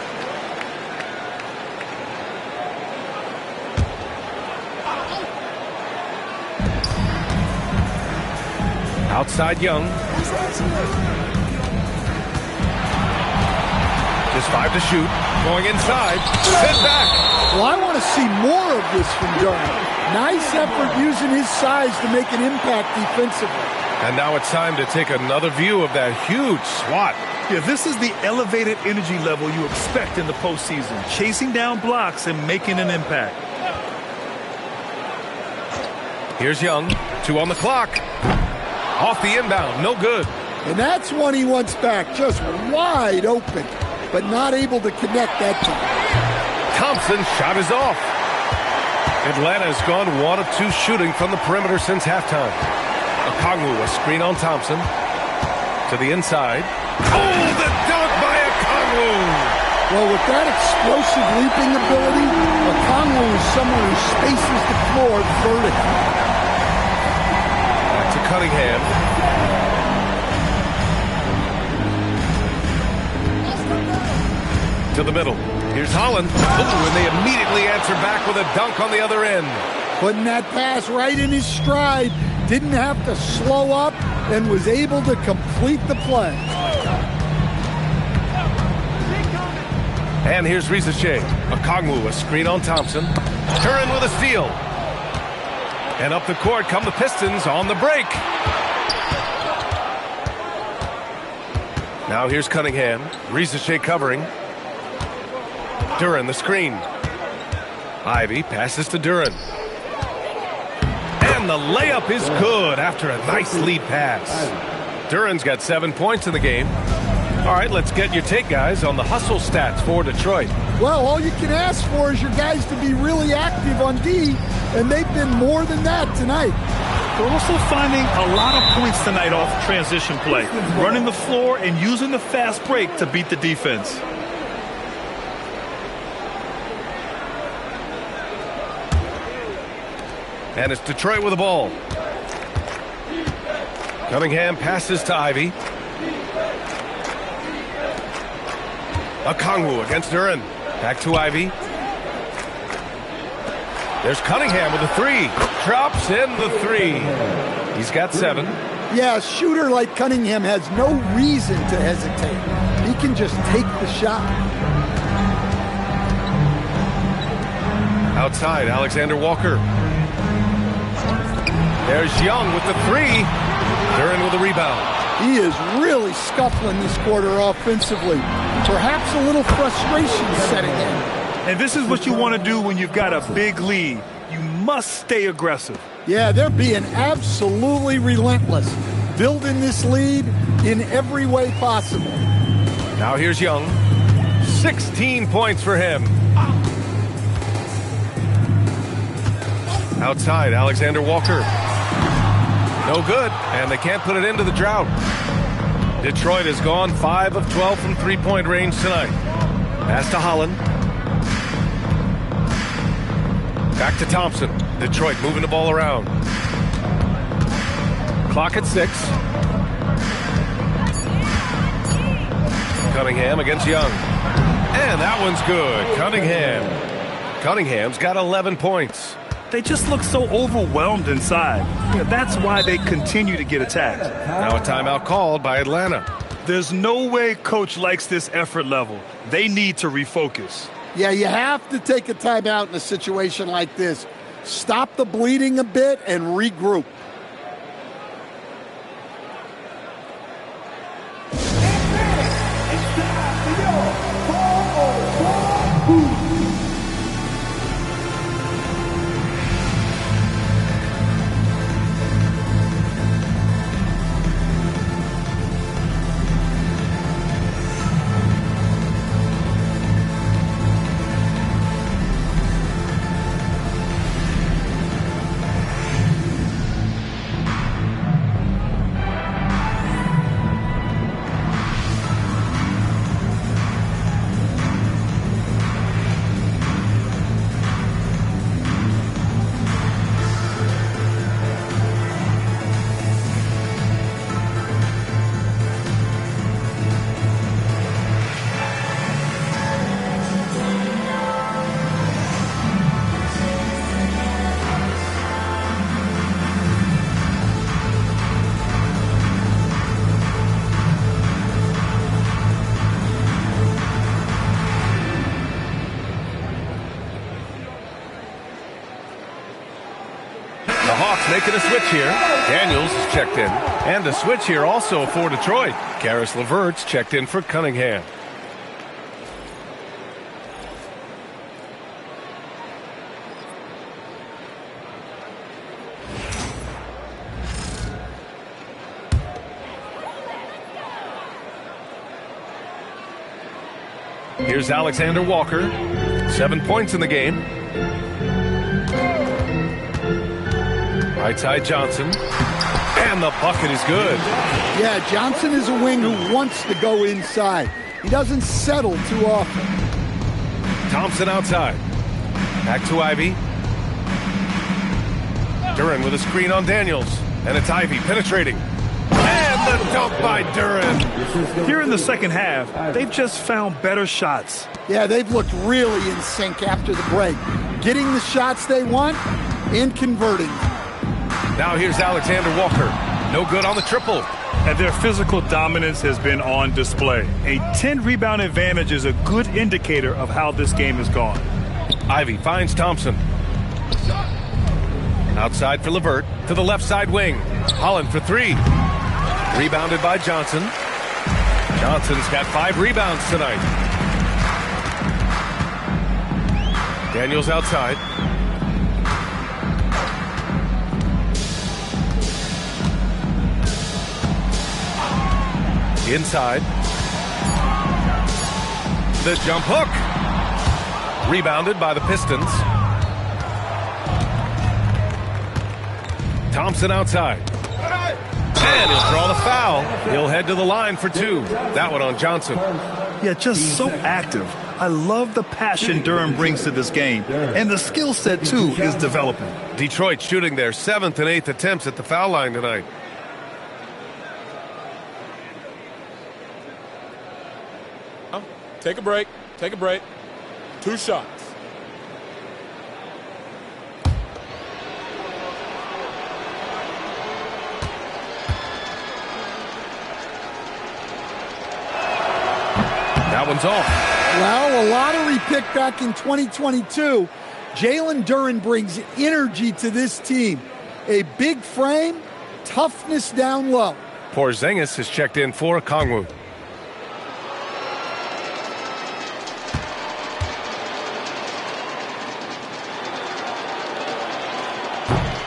Outside Young. Just 5 to shoot. Going inside. Sent back. Well, I want to see more of this from Duren. Nice effort using his size to make an impact defensively. And now it's time to take another view of that huge swat. Yeah, this is the elevated energy level you expect in the postseason. Chasing down blocks and making an impact. Here's Young. 2 on the clock. Off the inbound. No good. And that's one he wants back. Just wide open, but not able to connect that time. Thompson's shot is off. Atlanta has gone 1 of 2 shooting from the perimeter since halftime. Okongwu, a screen on Thompson. To the inside. Oh, the dunk by Okongwu! Well, with that explosive leaping ability, Okongwu is someone who spaces the floor vertically. Back to Cunningham. To the middle. Here's Holland. Ooh, and they immediately answer back with a dunk on the other end. Putting that pass right in his stride. Didn't have to slow up and was able to complete the play. And here's Rizachet. Okongwu, a screen on Thompson. Duren with a steal. And up the court come the Pistons on the break. Now here's Cunningham. Rizachet covering. Duren the screen. Ivy passes to Duren. And the layup is good after a nice lead pass. Duren's got 7 points in the game. All right, let's get your take, guys, on the hustle stats for Detroit. Well, all you can ask for is your guys to be really active on D, and they've been more than that tonight. They're also finding a lot of points tonight off transition play, running the floor and using the fast break to beat the defense. And it's Detroit with the ball. Cunningham passes to Ivy. Okongwu against Duren. Back to Ivy. There's Cunningham with a three. Drops in the three. He's got 7. Yeah, a shooter like Cunningham has no reason to hesitate. He can just take the shot. Outside, Alexander Walker. There's Young with the three. Duren with the rebound. He is really scuffling this quarter offensively. Perhaps a little frustration setting in. And this is what you want to do when you've got a big lead. You must stay aggressive. Yeah, they're being absolutely relentless, building this lead in every way possible. Now here's Young. 16 points for him. Outside, Alexander Walker. No good, and they can't put it into the drought. Detroit has gone 5 of 12 from three-point range tonight. Pass to Holland. Back to Thompson. Detroit moving the ball around. Clock at 6. Cunningham against Young. And that one's good. Cunningham's got 11 points. They just look so overwhelmed inside. That's why they continue to get attacked. Now a timeout called by Atlanta. There's no way coach likes this effort level. They need to refocus. Yeah, you have to take a timeout in a situation like this. Stop the bleeding a bit and regroup. Making a switch here. Daniels is checked in. And a switch here also for Detroit. Karis LeVert's checked in for Cunningham. Here's Alexander Walker. 7 points in the game. Right side Johnson. And the bucket is good. Yeah, Johnson is a wing who wants to go inside. He doesn't settle too often. Thompson outside. Back to Ivy. Duren with a screen on Daniels. And it's Ivy penetrating. And the dunk by Duren. Here in the second half, they've just found better shots. Yeah, they've looked really in sync after the break. Getting the shots they want and converting. Now here's Alexander Walker. No good on the triple. And their physical dominance has been on display. A 10-rebound advantage is a good indicator of how this game has gone. Ivy finds Thompson. Outside for LeVert. To the left side wing. Holland for 3. Rebounded by Johnson. Johnson's got 5 rebounds tonight. Daniels outside. Inside. The jump hook. Rebounded by the Pistons. Thompson outside. And he'll draw the foul. He'll head to the line for 2. That one on Johnson. Yeah, just so active. I love the passion Durham brings to this game. And the skill set, too, is developing. Detroit shooting their 7th and 8th attempts at the foul line tonight. Take a break. Take a break. 2 shots. That one's off. Well, a lottery pick back in 2022. Jalen Duren brings energy to this team. A big frame, toughness down low. Porzingis has checked in for Kongwu.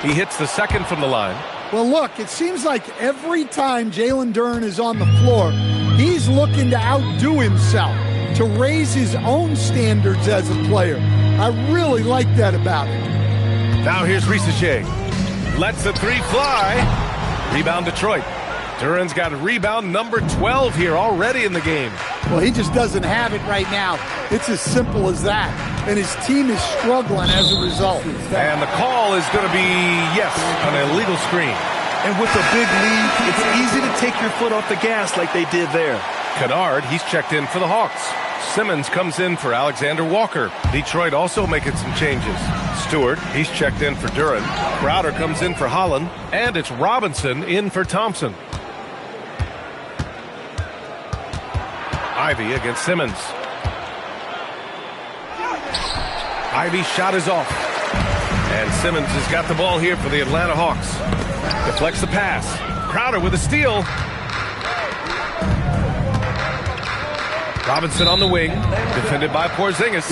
He hits the second from the line. Well, look, it seems like every time Jalen Duren is on the floor, he's looking to outdo himself, to raise his own standards as a player. I really like that about him. Now here's Risache. Lets the 3 fly. Rebound Detroit. Duren's got rebound number 12 here already in the game. Well, he just doesn't have it right now. It's as simple as that. And his team is struggling as a result. And the call is going to be, yes, an illegal screen. And with a big lead, it's easy to take your foot off the gas like they did there. Kennard, he's checked in for the Hawks. Simmons comes in for Alexander Walker. Detroit also making some changes. Stewart, he's checked in for Duren. Crowder comes in for Holland. And it's Robinson in for Thompson. Ivy against Simmons. Ivy's shot is off. And Simmons has got the ball here for the Atlanta Hawks. Deflects the pass. Crowder with a steal. Robinson on the wing, defended by Porzingis.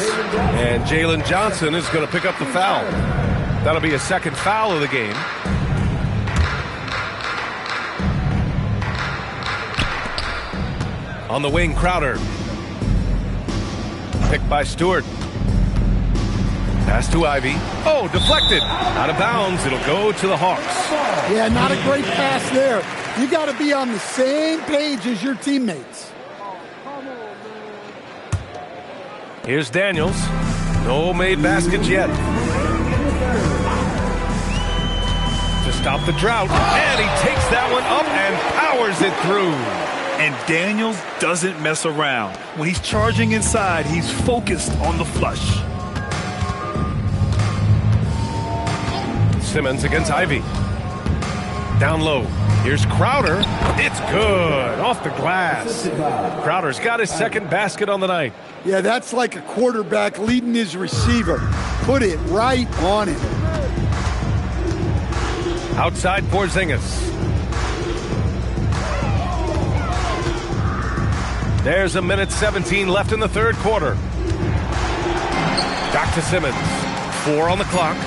And Jalen Johnson is going to pick up the foul. That'll be a second foul of the game. On the wing, Crowder. Picked by Stewart. Pass to Ivy. Oh, deflected. Out of bounds. It'll go to the Hawks. Yeah, not a great pass there. You got to be on the same page as your teammates. Here's Daniels. No made baskets yet. To stop the drought. And he takes that one up and powers it through. And Daniels doesn't mess around. When he's charging inside, he's focused on the flush. Simmons against Ivy. Down low. Here's Crowder. It's good. Off the glass. Crowder's got his second basket on the night. Yeah, that's like a quarterback leading his receiver. Put it right on him. Outside Porzingis. There's a minute 17 left in the third quarter. Back to Simmons. 4 on the clock.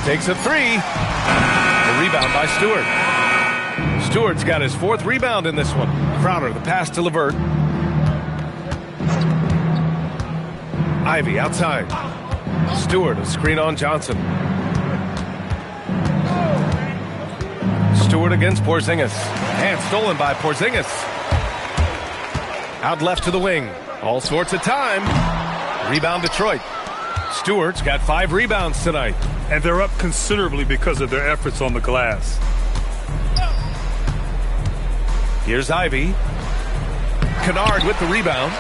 Takes a 3. The rebound by Stewart. Stewart's got his 4th rebound in this one. Crowder, the pass to LeVert. Ivy outside. Stewart, a screen on Johnson. Stewart against Porzingis. And stolen by Porzingis. Out left to the wing. All sorts of time. Rebound Detroit. Stewart's got 5 rebounds tonight. And they're up considerably because of their efforts on the glass. Here's Ivy. Kennard with the rebound.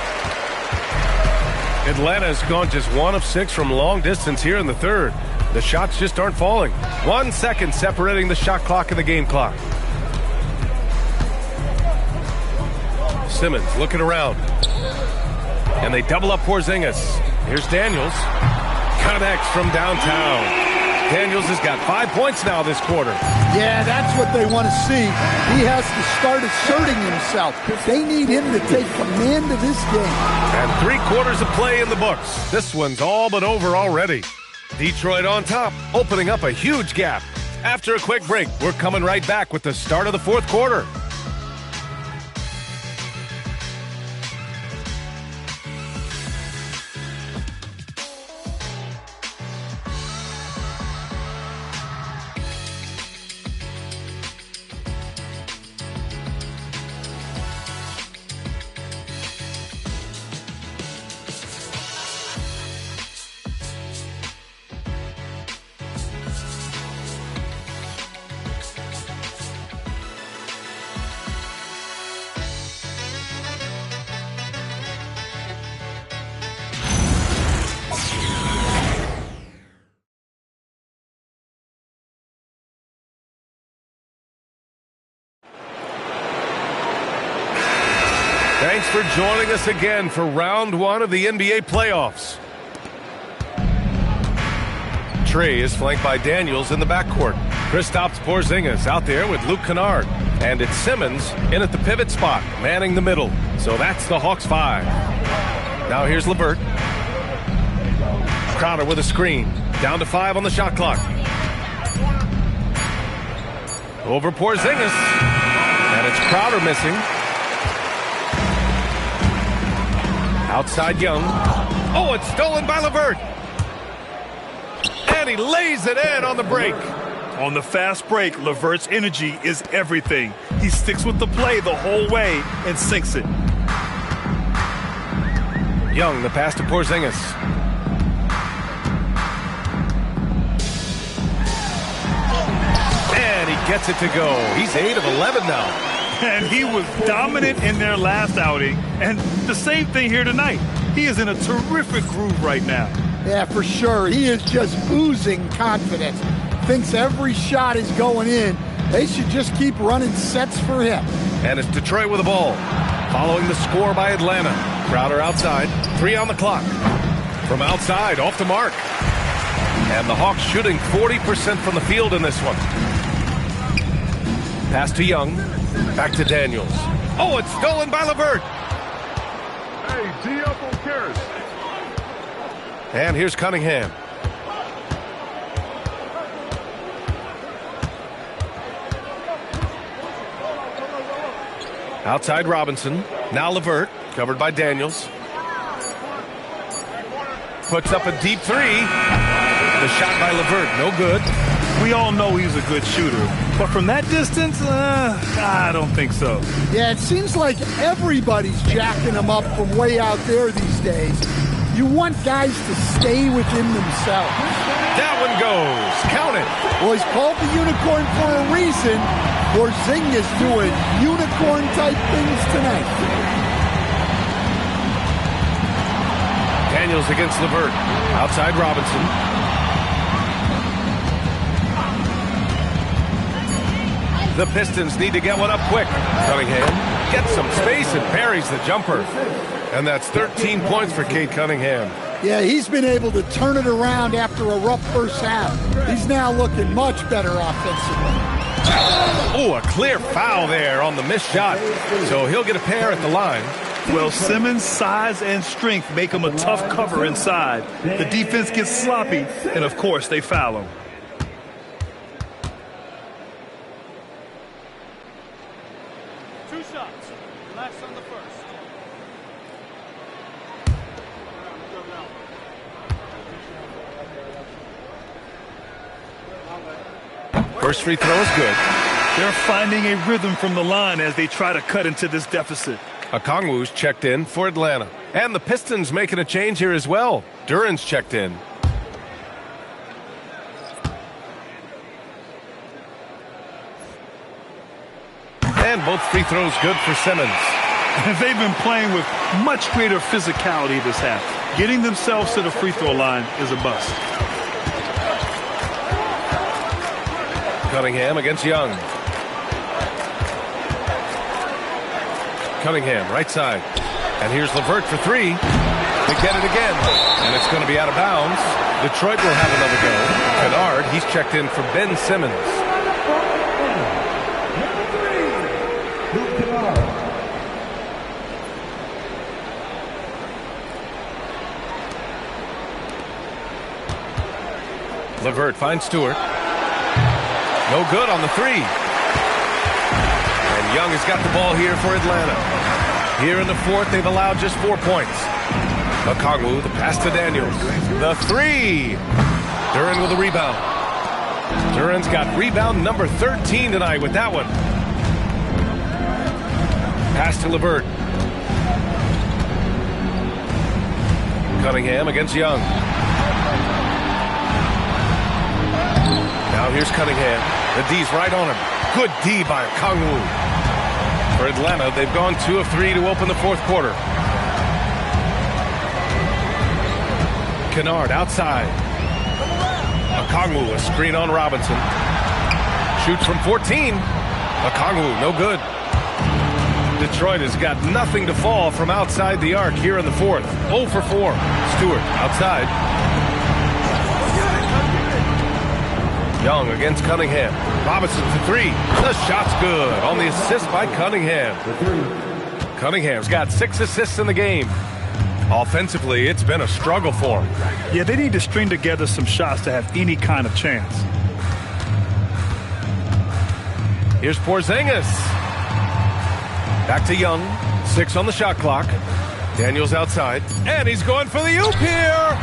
Atlanta's gone just 1 of 6 from long distance here in the third. The shots just aren't falling. 1 second separating the shot clock and the game clock. Simmons looking around. And they double up Porzingis. Here's Daniels. Connects from downtown. Daniels has got 5 points now this quarter. Yeah, that's what they want to see. He has to start asserting himself. They need him to take command of this game. And 3 quarters of play in the books. This one's all but over already. Detroit on top, opening up a huge gap. After a quick break, we're coming right back with the start of the 4th quarter. Thanks for joining us again for round 1 of the NBA playoffs. Trey is flanked by Daniels in the backcourt. Kristaps Porzingis out there with Luke Kennard. And it's Simmons in at the pivot spot, manning the middle. So that's the Hawks 5. Now here's LeVert. Crowder with a screen. Down to 5 on the shot clock. Over Porzingis. And it's Crowder missing. Outside Young. Oh, it's stolen by LeVert. And he lays it in on the break. On the fast break, LeVert's energy is everything. He sticks with the play the whole way and sinks it. Young, the pass to Porzingis. And he gets it to go. He's 8 of 11 now. And he was dominant in their last outing. And the same thing here tonight. He is in a terrific groove right now. Yeah, for sure. He is just oozing confidence. Thinks every shot is going in. They should just keep running sets for him. And it's Detroit with the ball. Following the score by Atlanta. Crowder outside. 3 on the clock. From outside, off the mark. And the Hawks shooting 40% from the field in this one. Pass to Young. Back to Daniels. Oh, it's stolen by LeVert. Hey, D up on Karras. And here's Cunningham. Outside Robinson. Now LeVert, covered by Daniels. Puts up a deep 3. The shot by LeVert, no good. We all know he's a good shooter, but from that distance, I don't think so. Yeah, it seems like everybody's jacking him up from way out there these days. You want guys to stay within themselves. That one goes. Count it. Well, he's called the unicorn for a reason. Porzingis doing unicorn-type things tonight. Daniels against LeVert. Outside Robinson. The Pistons need to get one up quick. Cunningham gets some space and buries the jumper. And that's 13 points for Cade Cunningham. Yeah, he's been able to turn it around after a rough first half. He's now looking much better offensively. Oh, a clear foul there on the missed shot. So he'll get a pair at the line. Well, Simmons' size and strength make him a tough cover inside. The defense gets sloppy, and of course, they foul him. First free throw is good. They're finding a rhythm from the line as they try to cut into this deficit. Okongwu's checked in for Atlanta. And the Pistons making a change here as well. Duran's checked in. And both free throws good for Simmons. They've been playing with much greater physicality this half. Getting themselves to the free throw line is a bust. Cunningham against Young. Cunningham, right side. And here's LeVert for 3. They get it again, and it's going to be out of bounds. Detroit will have another go. Kennard, he's checked in for Ben Simmons. LeVert finds Stewart. No good on the three. And Young has got the ball here for Atlanta. Here in the fourth, they've allowed just 4 points. Okongwu, the pass to Daniels. The three. Duren with a rebound. Duren's got rebound number 13 tonight with that one. Pass to LeVert. Cunningham against Young. Now here's Cunningham. The D's right on him. Good D by Okongwu. For Atlanta, they've gone 2 of 3 to open the fourth quarter. Kennard outside. Okongwu, a screen on Robinson. Shoots from 14. Okongwu, no good. Detroit has got nothing to fall from outside the arc here in the fourth. 0 for 4. Stewart outside. Young against Cunningham. Robinson for 3. The shot's good on the assist by Cunningham. Cunningham's got 6 assists in the game. Offensively, it's been a struggle for him. Yeah, they need to string together some shots to have any kind of chance. Here's Porzingis. Back to Young. 6 on the shot clock. Daniels outside. And he's going for the oop here.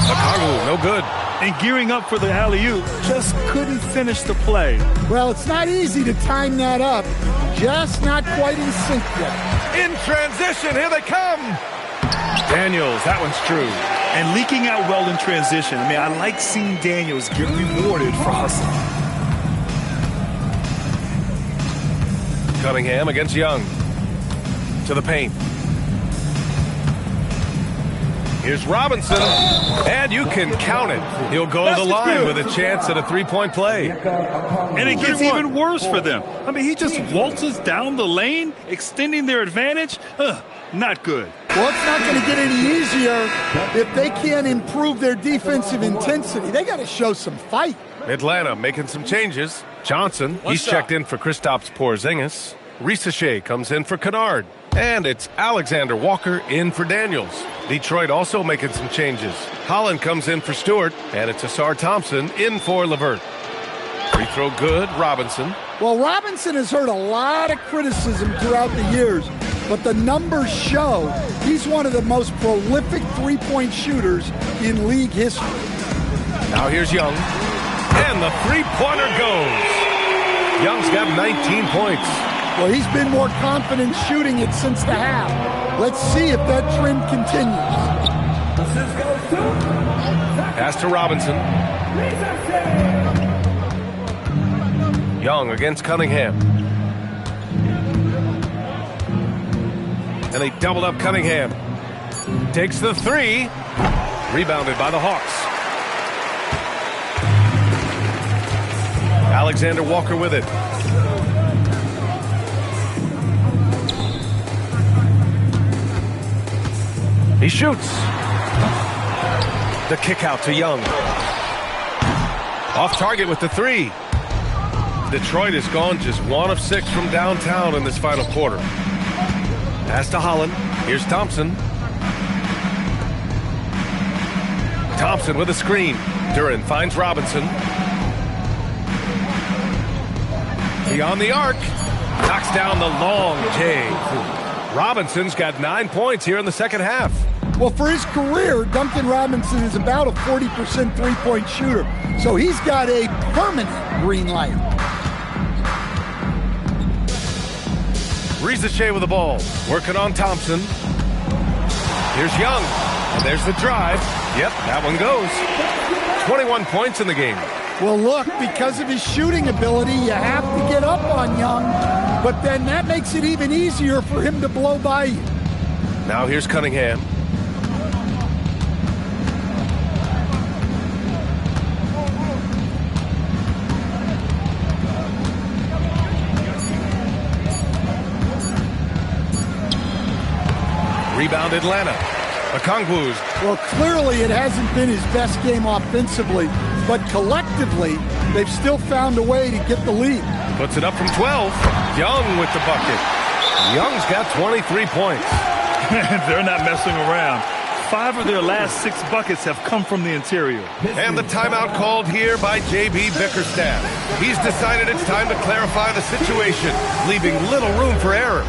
Okongwu, no good. And gearing up for the alley-oop, just couldn't finish the play. Well, it's not easy to time that up. Just not quite in sync yet. In transition, here they come. Daniels, that one's true. And leaking out well in transition. I mean, I like seeing Daniels get rewarded for hustling. Cunningham against Young. To the paint. Here's Robinson, and you can count it. He'll go to the line with a chance at a three-point play. And it gets even worse for them. I mean, he just waltzes down the lane, extending their advantage. Not good. Well, it's not going to get any easier if they can't improve their defensive intensity. They got to show some fight. Atlanta making some changes. Johnson, he's checked in for Kristaps Porzingis. Risache comes in for Kennard. And it's Alexander Walker in for Daniels. Detroit also making some changes. Holland comes in for Stewart, and it's Asar Thompson in for LeVert. Free throw good, Robinson. Well, Robinson has heard a lot of criticism throughout the years, but the numbers show he's one of the most prolific three-point shooters in league history. Now here's Young, and the three-pointer goes. Young's got 19 points. Well, he's been more confident shooting it since the half. Let's see if that trend continues. Pass to Robinson. Young against Cunningham. And they doubled up Cunningham. Takes the three. Rebounded by the Hawks. Alexander Walker with it. He shoots. The kick out to Young. Off target with the three. Detroit has gone just 1 of 6 from downtown in this final quarter. Pass to Holland. Here's Thompson. Thompson with a screen. Duren finds Robinson. Beyond the arc. Knocks down the long J. Robinson's got 9 points here in the second half. Well, for his career, Duncan Robinson is about a 40% three-point shooter. So he's got a permanent green light. Risache with the ball. Working on Thompson. Here's Young. And there's the drive. Yep, that one goes. 21 points in the game. Well, look, because of his shooting ability, you have to get up on Young. But then that makes it even easier for him to blow by you. Now here's Cunningham. Rebound Atlanta. Okongwu's. Well, clearly it hasn't been his best game offensively, but collectively, they've still found a way to get the lead. Puts it up from 12. Young with the bucket. Young's got 23 points. They're not messing around. 5 of their last 6 buckets have come from the interior. And the timeout called here by J.B. Bickerstaff. He's decided it's time to clarify the situation, leaving little room for error.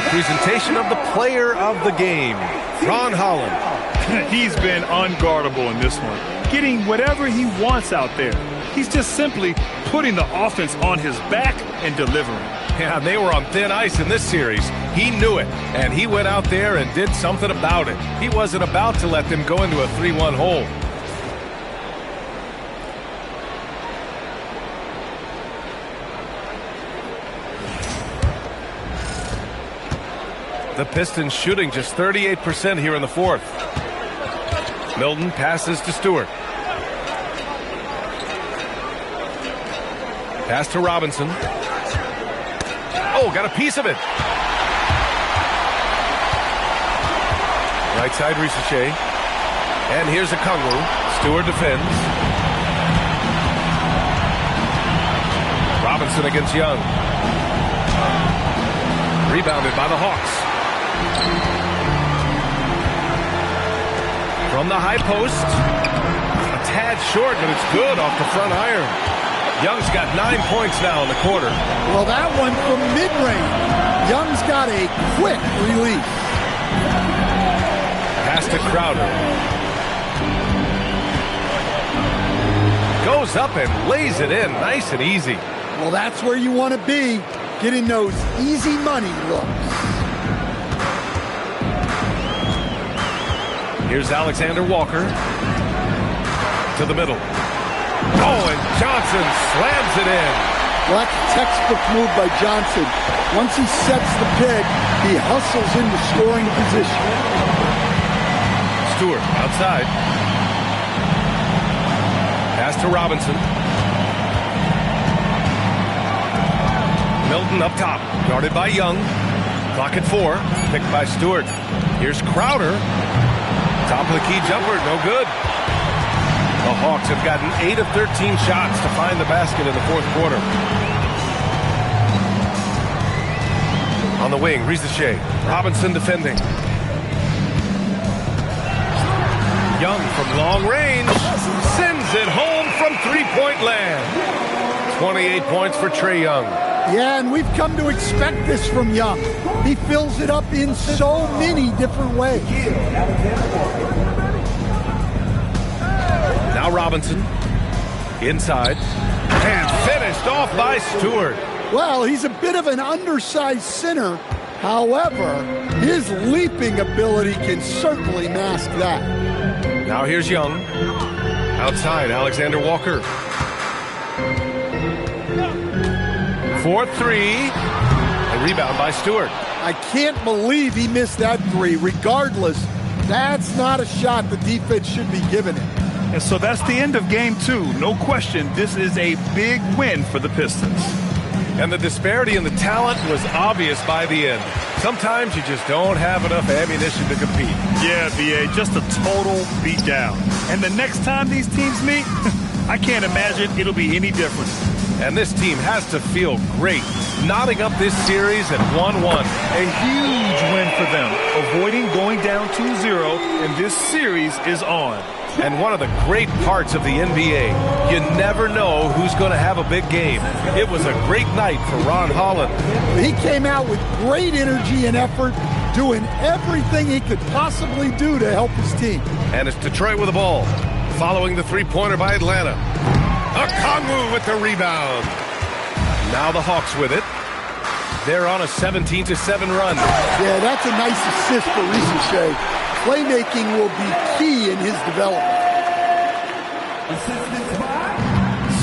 Presentation of the player of the game, Ron Holland. He's been unguardable in this one, getting whatever he wants out there. He's just simply putting the offense on his back and delivering. Yeah, they were on thin ice in this series. He knew it, and he went out there and did something about it. He wasn't about to let them go into a 3-1 hole. The Pistons shooting just 38% here in the fourth. Milton passes to Stewart. Pass to Robinson. Oh, got a piece of it. Right side, Risache. And here's Okongwu. Stewart defends. Robinson against Young. Rebounded by the Hawks. From the high post. A tad short, but it's good off the front iron. Young's got 9 points now in the quarter. Well, that one from mid-range. Young's got a quick release. Pass to Crowder. Goes up and lays it in nice and easy. Well, that's where you want to be, getting those easy money looks. Here's Alexander Walker to the middle. Oh, and Johnson slams it in. Well, that's a textbook move by Johnson. Once he sets the pick, he hustles into scoring position. Stewart outside. Pass to Robinson. Milton up top, guarded by Young. Clock at 4, picked by Stewart. Here's Crowder. Top of the key jumper, no good. The Hawks have gotten 8 of 13 shots to find the basket in the fourth quarter. On the wing, Risache. Robinson defending. Young from long range sends it home from three-point land. 28 points for Trae Young. Yeah, and we've come to expect this from Young. He fills it up in so many different ways. Now Robinson, inside, and finished off by Stewart. Well, he's a bit of an undersized center. However, his leaping ability can certainly mask that. Now here's Young. Outside, Alexander Walker. 4-3. A rebound by Stewart. I can't believe he missed that three. Regardless, that's not a shot the defense should be giving him. And so that's the end of game 2. No question, this is a big win for the Pistons. And the disparity in the talent was obvious by the end. Sometimes you just don't have enough ammunition to compete. Yeah, B.A., just a total beatdown. And the next time these teams meet, I can't imagine it'll be any different. And this team has to feel great knotting up this series at 1-1. A huge win for them, avoiding going down 2-0, and this series is on. And one of the great parts of the NBA, you never know who's going to have a big game. It was a great night for Ron Holland. He came out with great energy and effort, doing everything he could possibly do to help his team. And it's Detroit with the ball, following the three-pointer by Atlanta. Okongwu with the rebound. Now the Hawks with it. They're on a 17-7 run. Yeah, that's a nice assist for Ricochet. Playmaking will be key in his development.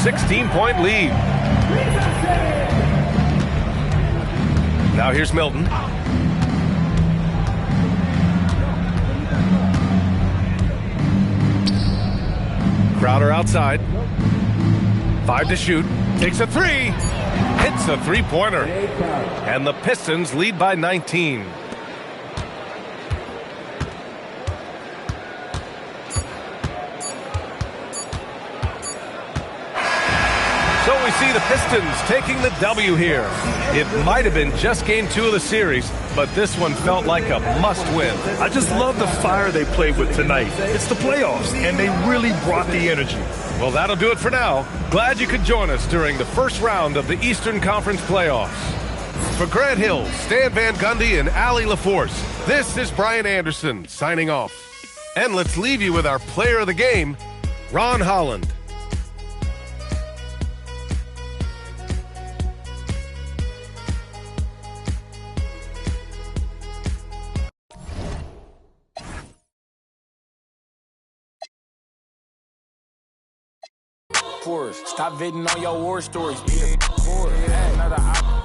16-point lead. Now here's Milton. Crowder outside. 5 to shoot. Takes a three. Hits a three-pointer. And the Pistons lead by 19. So we see the Pistons taking the W here. It might have been just game 2 of the series, but this one felt like a must-win. I just love the fire they played with tonight. It's the playoffs, and they really brought the energy. Well, that'll do it for now. Glad you could join us during the first round of the Eastern Conference Playoffs. For Grant Hill, Stan Van Gundy, and Allie LaForce, this is Brian Anderson signing off. And let's leave you with our player of the game, Ron Holland. Stop vetting on your war stories. Be a